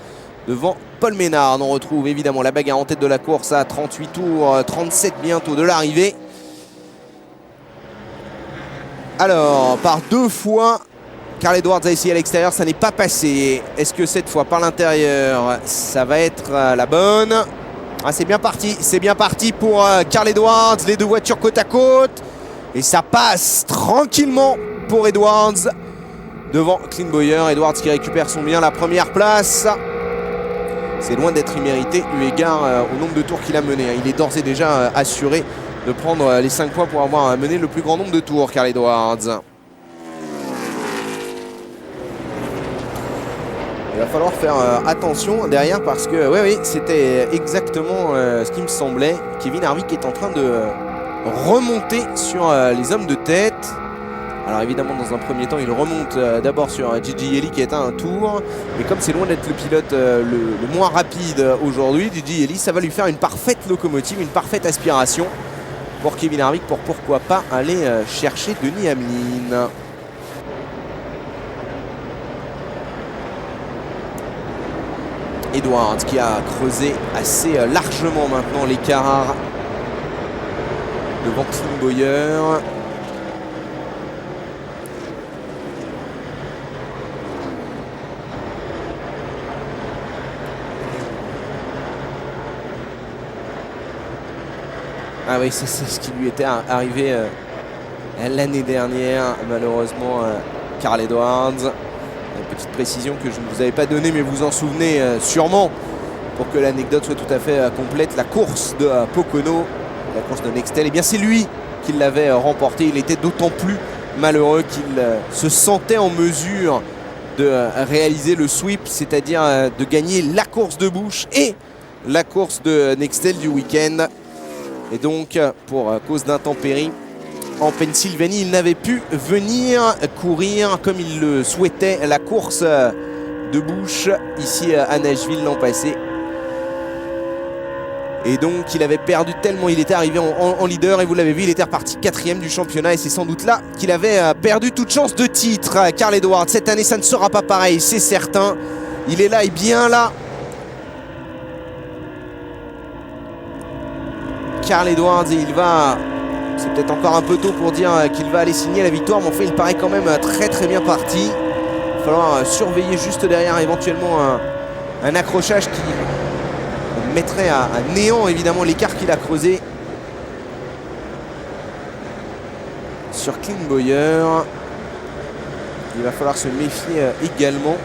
devant Paul Ménard. On retrouve évidemment la bagarre en tête de la course à 38 tours, 37 bientôt de l'arrivée. Alors, par deux fois, Carl Edwards a essayé à l'extérieur, ça n'est pas passé. Est-ce que cette fois, par l'intérieur, ça va être la bonne ? Ah, c'est bien parti pour Carl Edwards, les deux voitures côte à côte. Et ça passe tranquillement pour Edwards devant Clint Bowyer. Edwards qui récupère son bien la première place. C'est loin d'être immérité eu égard au nombre de tours qu'il a mené. Il est d'ores et déjà assuré de prendre les 5 points pour avoir mené le plus grand nombre de tours, Carl Edwards. Il va falloir faire attention derrière parce que oui, c'était exactement ce qui me semblait. Kevin Harvick est en train de remonter sur les hommes de tête. Alors évidemment, dans un premier temps, il remonte d'abord sur Gigi Elli qui est à un tour. Mais comme c'est loin d'être le pilote le moins rapide aujourd'hui, Gigi Elli, ça va lui faire une parfaite locomotive, une parfaite aspiration pour Kevin Harvick pour pourquoi pas aller chercher Denis Hamlin. Edwards qui a creusé assez largement maintenant l'écart devant Clint Bowyer. Ah oui, c'est ce qui lui était arrivé l'année dernière, malheureusement, Carl Edwards. Une petite précision que je ne vous avais pas donnée, mais vous en souvenez sûrement pour que l'anecdote soit tout à fait complète. La course de Pocono, la course de Nextel, eh bien c'est lui qui l'avait remporté. Il était d'autant plus malheureux qu'il se sentait en mesure de réaliser le sweep, c'est-à-dire de gagner la course de Busch et la course de Nextel du week-end. Et donc, pour cause d'intempéries, en Pennsylvanie, il n'avait pu venir courir comme il le souhaitait la course de Busch ici à Nashville l'an passé. Et donc il avait perdu tellement, il était arrivé en leader et vous l'avez vu, il était reparti 4e du championnat et c'est sans doute là qu'il avait perdu toute chance de titre. Carl Edwards, cette année ça ne sera pas pareil, c'est certain. Il est là et bien là. Carl Edwards et il va... C'est peut-être encore un peu tôt pour dire qu'il va aller signer la victoire, mais enfin il paraît quand même très bien parti. Il va falloir surveiller juste derrière éventuellement un accrochage qui mettrait à néant évidemment l'écart qu'il a creusé sur Clint Bowyer. Il va falloir se méfier également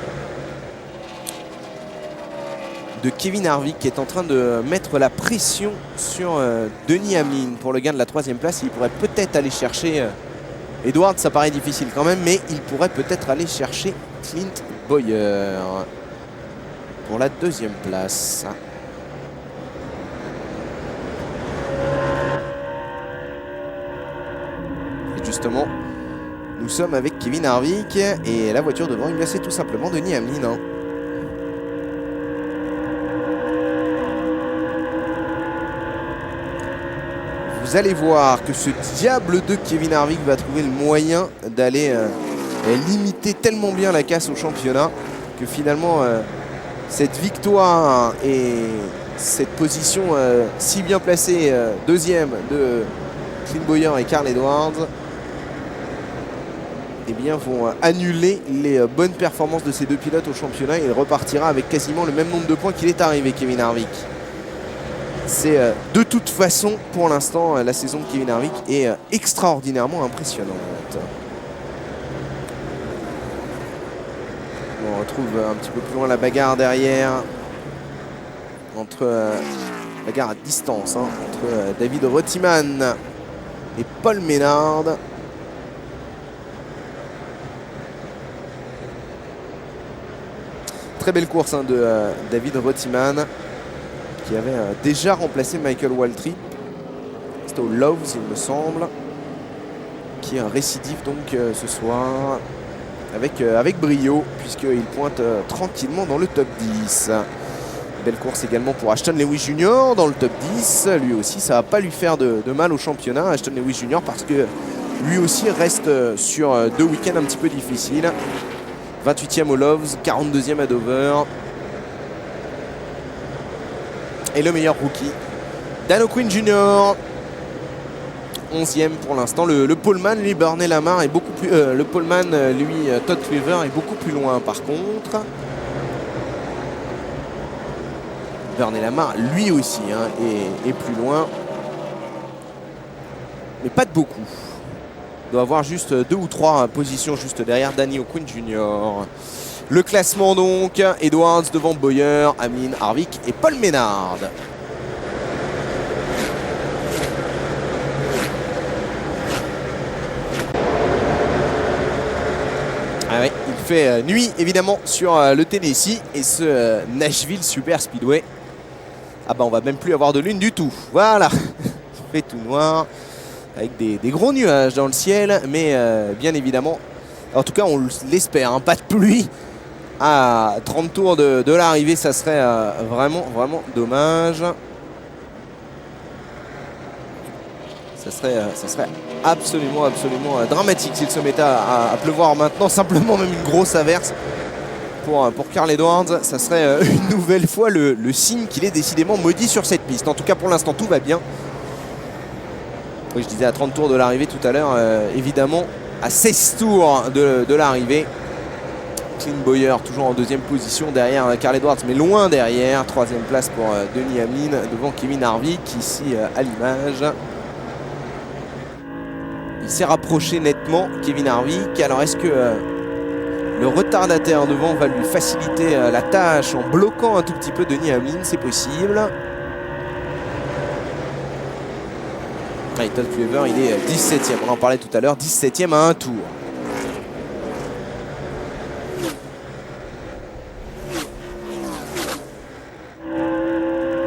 de Kevin Harvick qui est en train de mettre la pression sur Denny Hamlin pour le gain de la 3e place. Il pourrait peut-être aller chercher Edwards, ça paraît difficile quand même, mais il pourrait peut-être aller chercher Clint Bowyer pour la 2e place. Et justement, nous sommes avec Kevin Harvick et la voiture devant, c'est tout simplement Denny Hamlin. Vous allez voir que ce diable de Kevin Harvick va trouver le moyen d'aller limiter tellement bien la casse au championnat que finalement cette victoire et cette position si bien placée 2e de Clint Bowyer et Carl Edwards eh bien, vont annuler les bonnes performances de ces 2 pilotes au championnat et il repartira avec quasiment le même nombre de points qu'il est arrivé, Kevin Harvick. C'est de toute façon, pour l'instant, la saison de Kevin Harvick est extraordinairement impressionnante. On retrouve un petit peu plus loin la bagarre derrière. Bagarre à distance entre David Reutemann et Paul Menard. Très belle course de David Reutemann qui avait déjà remplacé Michael Waltrip. C'était au Loves, il me semble, qui récidive donc ce soir avec brio, puisqu'il pointe tranquillement dans le top 10. Belle course également pour Ashton Lewis Jr. dans le top 10. Lui aussi, ça ne va pas lui faire de mal au championnat, Ashton Lewis Jr., parce que lui aussi reste sur 2 week-ends un petit peu difficiles. 28e au Loves, 42e à Dover. Et le meilleur rookie, Dan O'Quinn Jr. 11e pour l'instant. Le poleman, lui, Bernie Lamar est beaucoup plus... le poleman, lui, Todd Cleaver est beaucoup plus loin par contre. Bernie Lamar, lui aussi, est plus loin. Mais pas de beaucoup. Il doit avoir juste 2 ou 3 positions juste derrière Danny O'Quinn Jr. Le classement donc, Edwards devant Bowyer, Hamlin, Harvick et Paul Menard. Ah ouais, il fait nuit évidemment sur le Tennessee et ce Nashville Super Speedway. Ah bah on va même plus avoir de lune du tout. Voilà, il fait tout noir avec des gros nuages dans le ciel, mais bien évidemment, en tout cas on l'espère, pas de pluie. À 30 tours de l'arrivée, ça serait vraiment dommage. Ça serait absolument dramatique s'il se mettait à pleuvoir maintenant. Simplement même une grosse averse pour Carl Edwards. Ça serait une nouvelle fois le signe qu'il est décidément maudit sur cette piste. En tout cas pour l'instant tout va bien. Oui, je disais à 30 tours de l'arrivée tout à l'heure, évidemment à 16 tours de l'arrivée. Clint Bowyer toujours en 2e position derrière Carl Edwards, mais loin derrière. 3e place pour Denny Hamlin devant Kevin Harvick ici à l'image. Il s'est rapproché nettement, Kevin Harvick. Alors est-ce que le retardataire devant va lui faciliter la tâche en bloquant un tout petit peu Denny Hamlin? C'est possible. Et Todd Cleaver, il est 17e. On en parlait tout à l'heure, 17e à un tour.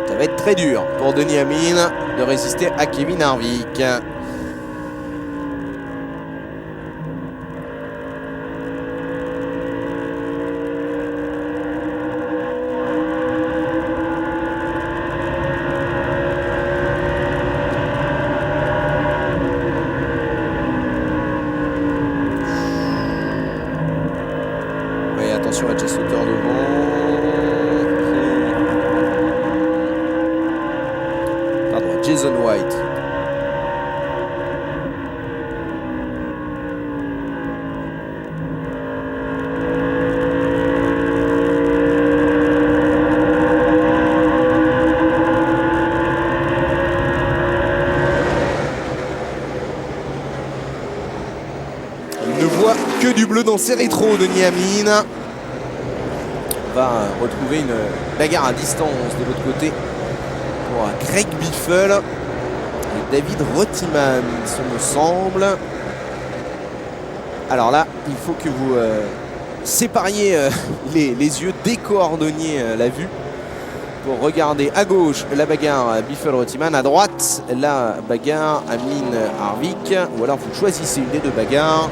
Ça va être très dur pour Denny Hamlin de résister à Kevin Harvick. Attention à Jess Sauter devant. Pardon, Jason White. Il ne voit que du bleu dans ses rétros, Denny Hamlin. va retrouver une bagarre à distance de l'autre côté pour Greg Biffle et David Rottiman, il me semble. Alors là, il faut que vous sépariez les yeux, décoordonniez la vue pour regarder à gauche la bagarre Biffle-Rottiman, à droite la bagarre Amin-Harvick, ou alors vous choisissez une des deux bagarres.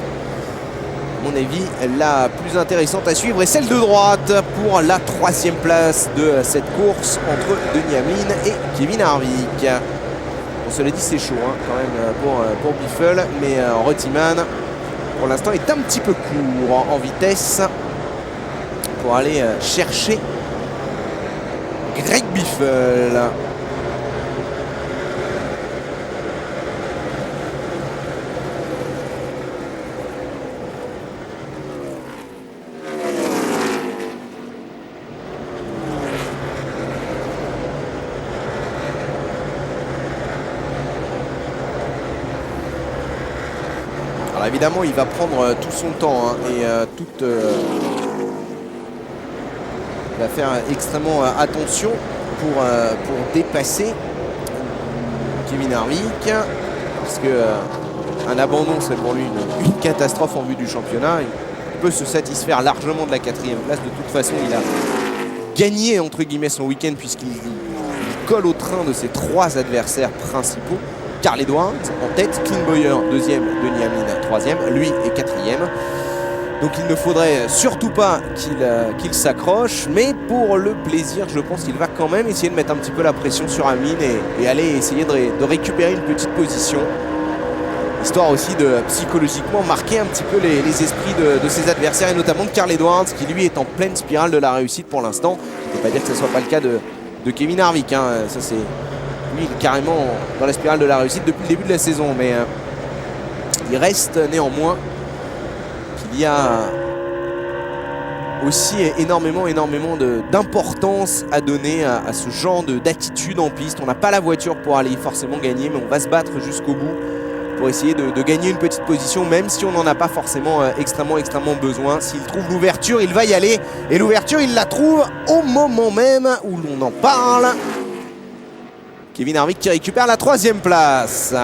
À mon avis, la plus intéressante à suivre est celle de droite pour la 3e place de cette course entre Denny Hamlin et Kevin Harvick. Bon, cela dit, c'est chaud hein, quand même pour Biffle, mais Rottiman pour l'instant est un petit peu court en vitesse pour aller chercher Greg Biffle. Alors évidemment, il va prendre tout son temps hein, et il va faire extrêmement attention pour dépasser Kevin Harvick, parce que un abandon c'est pour lui une catastrophe en vue du championnat. Il peut se satisfaire largement de la 4e place. De toute façon, il a gagné entre guillemets son week-end puisqu'il colle au train de ses 3 adversaires principaux. Carl Edwards en tête, Clint Bowyer 2e, Denny Hamlin 3e, lui est 4e. Donc il ne faudrait surtout pas qu'il s'accroche, mais pour le plaisir, je pense qu'il va quand même essayer de mettre un petit peu la pression sur Hamlin et aller essayer de récupérer une petite position, histoire aussi de psychologiquement marquer un petit peu les esprits de ses adversaires, et notamment de Carl Edwards, qui lui est en pleine spirale de la réussite pour l'instant. Je ne peux pas dire que ce ne soit pas le cas de Kevin Harvick, hein. Ça c'est lui, il est carrément dans la spirale de la réussite depuis le début de la saison, mais il reste néanmoins qu'il y a aussi énormément d'importance à donner à ce genre d'attitude en piste. On n'a pas la voiture pour aller forcément gagner, mais on va se battre jusqu'au bout pour essayer de gagner une petite position, même si on n'en a pas forcément extrêmement besoin. S'il trouve l'ouverture, il va y aller, et l'ouverture, il la trouve au moment même où l'on en parle. Kevin Harvick qui récupère la 3e place.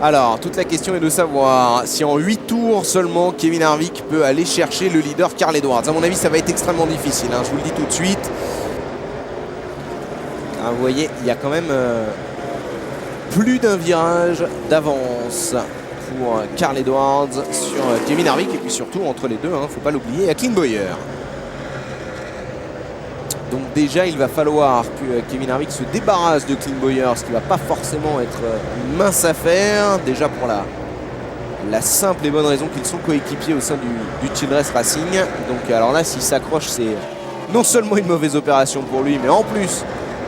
Alors, toute la question est de savoir si en 8 tours seulement, Kevin Harvick peut aller chercher le leader Carl Edwards. À mon avis, ça va être extrêmement difficile, hein, je vous le dis tout de suite. Ah, vous voyez, il y a quand même plus d'un virage d'avance pour Carl Edwards sur Kevin Harvick, et puis surtout entre les deux, hein, faut pas l'oublier, il y a Clint Bowyer. Donc déjà, il va falloir que Kevin Harvick se débarrasse de Clint Bowyer, ce qui ne va pas forcément être une mince affaire. Déjà pour la simple et bonne raison qu'ils sont coéquipiers au sein du Childress Racing. Donc alors là, s'il s'accroche, c'est non seulement une mauvaise opération pour lui, mais en plus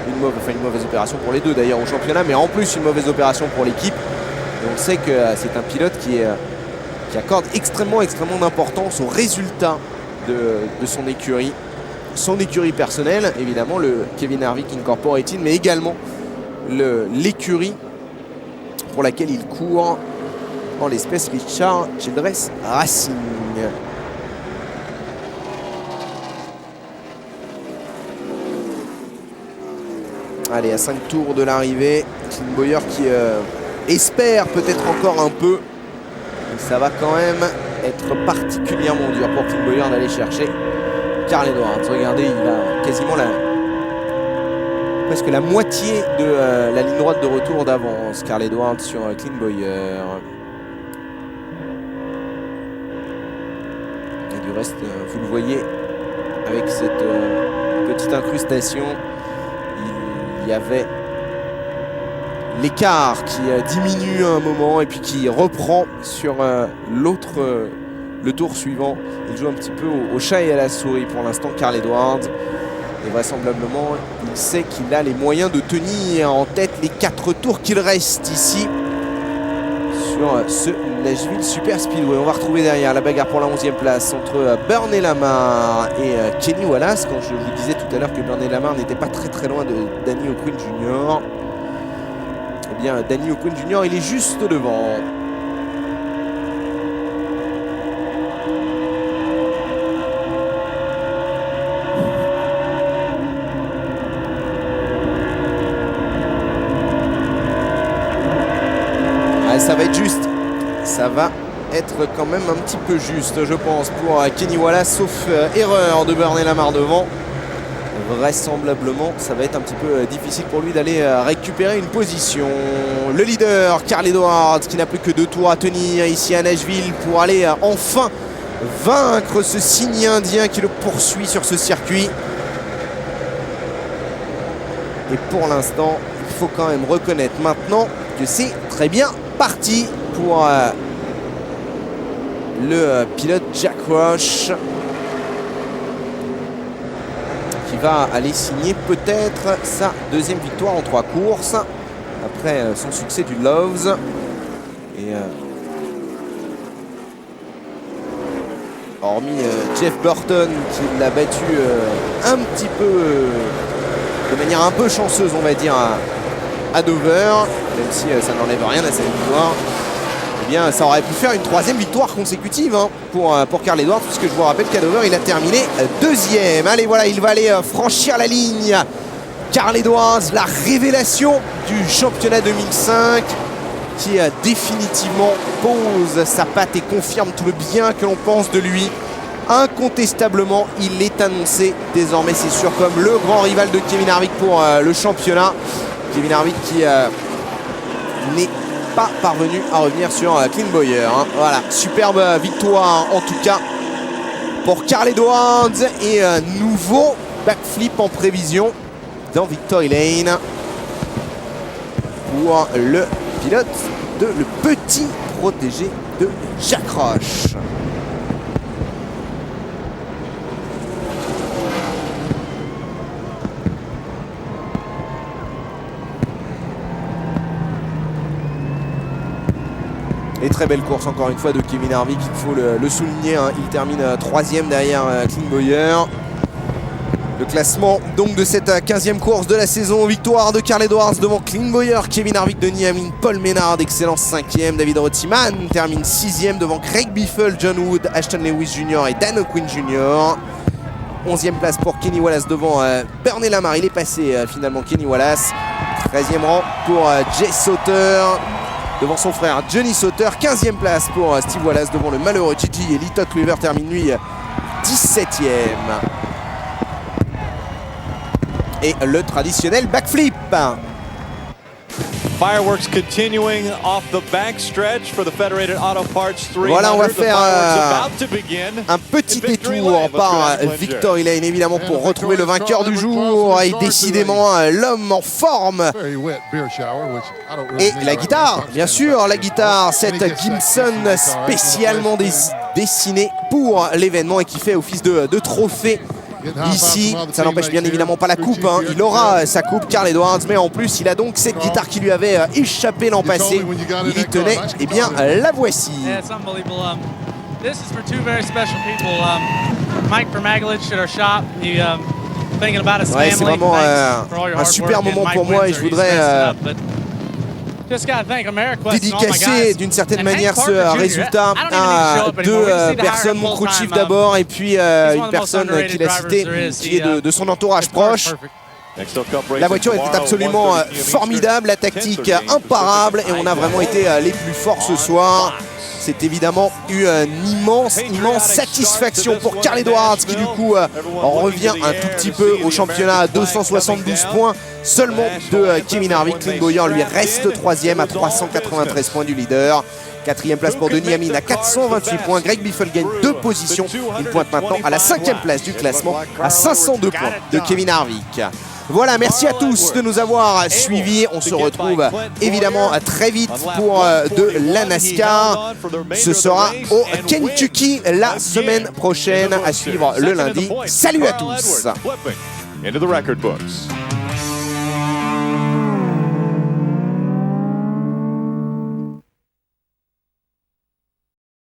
une mauvaise opération pour les deux d'ailleurs au championnat, mais en plus une mauvaise opération pour l'équipe. Et on sait que c'est un pilote qui accorde extrêmement d'importance aux résultats de son écurie. Son écurie personnelle, évidemment, le Kevin Harvick Incorporated, mais également l'écurie pour laquelle il court, en l'espèce Richard Childress Racing. Allez, à 5 tours de l'arrivée, Clint Bowyer qui espère peut-être encore un peu, mais ça va quand même être particulièrement dur pour Clint Bowyer d'aller chercher Carl Edwards. Regardez, il a quasiment presque la moitié de la ligne droite de retour d'avance, Carl Edwards sur Clint Bowyer. Et du reste, vous le voyez, avec cette petite incrustation, il y avait l'écart qui diminue à un moment et puis qui reprend sur le tour suivant. Il joue un petit peu au chat et à la souris pour l'instant, Carl Edwards. Et vraisemblablement, il sait qu'il a les moyens de tenir en tête les 4 tours qu'il reste ici sur ce Nashville Super Speedway. On va retrouver derrière la bagarre pour la 11e place entre Bernie Lamar et Kenny Wallace. Quand je vous disais tout à l'heure que Bernie Lamar n'était pas très loin de Danny O'Quinn Jr., eh Eh bien, Danny O'Quinn Jr., il est juste devant. Ah, ça va être juste. Ça va être quand même un petit peu juste, je pense, pour Kenny Wallace, sauf erreur de Bernie Lamar devant. Vraisemblablement, ça va être un petit peu difficile pour lui d'aller récupérer une position. Le leader, Carl Edwards, qui n'a plus que 2 tours à tenir ici à Nashville pour aller enfin vaincre ce signe indien qui le poursuit sur ce circuit. Et pour l'instant, il faut quand même reconnaître maintenant que c'est très bien parti pour le pilote Jack Roush, qui va aller signer peut-être sa 2e victoire en 3 courses après son succès du Loves. Et hormis Jeff Burton qui l'a battu un petit peu de manière un peu chanceuse, on va dire, à Dover, même si ça n'enlève rien à sa victoire. Eh bien, ça aurait pu faire une 3e victoire consécutive hein, pour Carl Edwards, puisque je vous rappelle qu'à Dover, il a terminé 2e. Allez, voilà, il va aller franchir la ligne. Carl Edwards, la révélation du championnat 2005, qui définitivement pose sa patte et confirme tout le bien que l'on pense de lui. Incontestablement, il est annoncé désormais, c'est sûr, comme le grand rival de Kevin Harvick pour le championnat. Kevin Harvick qui n'est pas parvenu à revenir sur Clint Bowyer. Hein. Voilà, superbe victoire en tout cas pour Carl Edwards et nouveau backflip en prévision dans Victory Lane pour le pilote le petit protégé de Jack Roush. Et très belle course encore une fois de Kevin Harvick, il faut le souligner, hein. Il termine 3e derrière Clint Bowyer. Le classement donc de cette 15e course de la saison, victoire de Carl Edwards devant Clint Bowyer, Kevin Harvick, Denny Hamlin, Paul Menard, excellent 5e, David Reutemann termine 6e devant Craig Biffle, John Wood, Ashton Lewis Jr. et Dan O'Quinn Jr. 11e place pour Kenny Wallace devant Bernie Lamar, il est passé finalement Kenny Wallace. 13e rang pour Jay Sauter devant son frère Johnny Sauter. 15e place pour Steve Wallace devant le malheureux Gigi, et Lee Todd Cleaver termine lui 17e. Et le traditionnel backflip. Fireworks continuing off the backstretch for the Federated Auto Parts 300. Voilà, on va faire un petit détour par Victory Lane, évidemment, pour retrouver le vainqueur du jour. Et décidément, l'homme en forme. Et la guitare, bien sûr, la guitare, cette Gibson spécialement dessinée pour l'événement et qui fait office de trophée. Ici, ça n'empêche bien évidemment pas la coupe, hein. Il aura sa coupe, Carl Edwards, mais en plus il a donc cette guitare qui lui avait échappé l'an passé. Il y tenait, et bien la voici. This is for 2 very special people. Mike Vermaglich at our shop. He thinking about his family. C'est vraiment un super moment pour moi et je voudrais dédicacer d'une certaine manière ce résultat à 2 personnes, mon crew chief d'abord et puis une personne qu'il a citée qui est de son entourage proche. La voiture était absolument formidable, la tactique imparable et on a vraiment été les plus forts ce soir. C'est évidemment eu une immense satisfaction pour Carl Edwards qui du coup revient un tout petit peu au championnat à 272 points seulement de Kevin Harvick. Clint Bowyer lui reste 3e à 393 points du leader. 4e place pour Denny Hamlin à 428 points. Greg Biffle gagne 2 positions. Il pointe maintenant à la 5e place du classement à 502 points de Kevin Harvick. Voilà, merci à tous de nous avoir suivis. On se retrouve évidemment très vite pour de la NASCAR. Ce sera au Kentucky la semaine prochaine, à suivre le lundi. Salut à tous. Into the record books.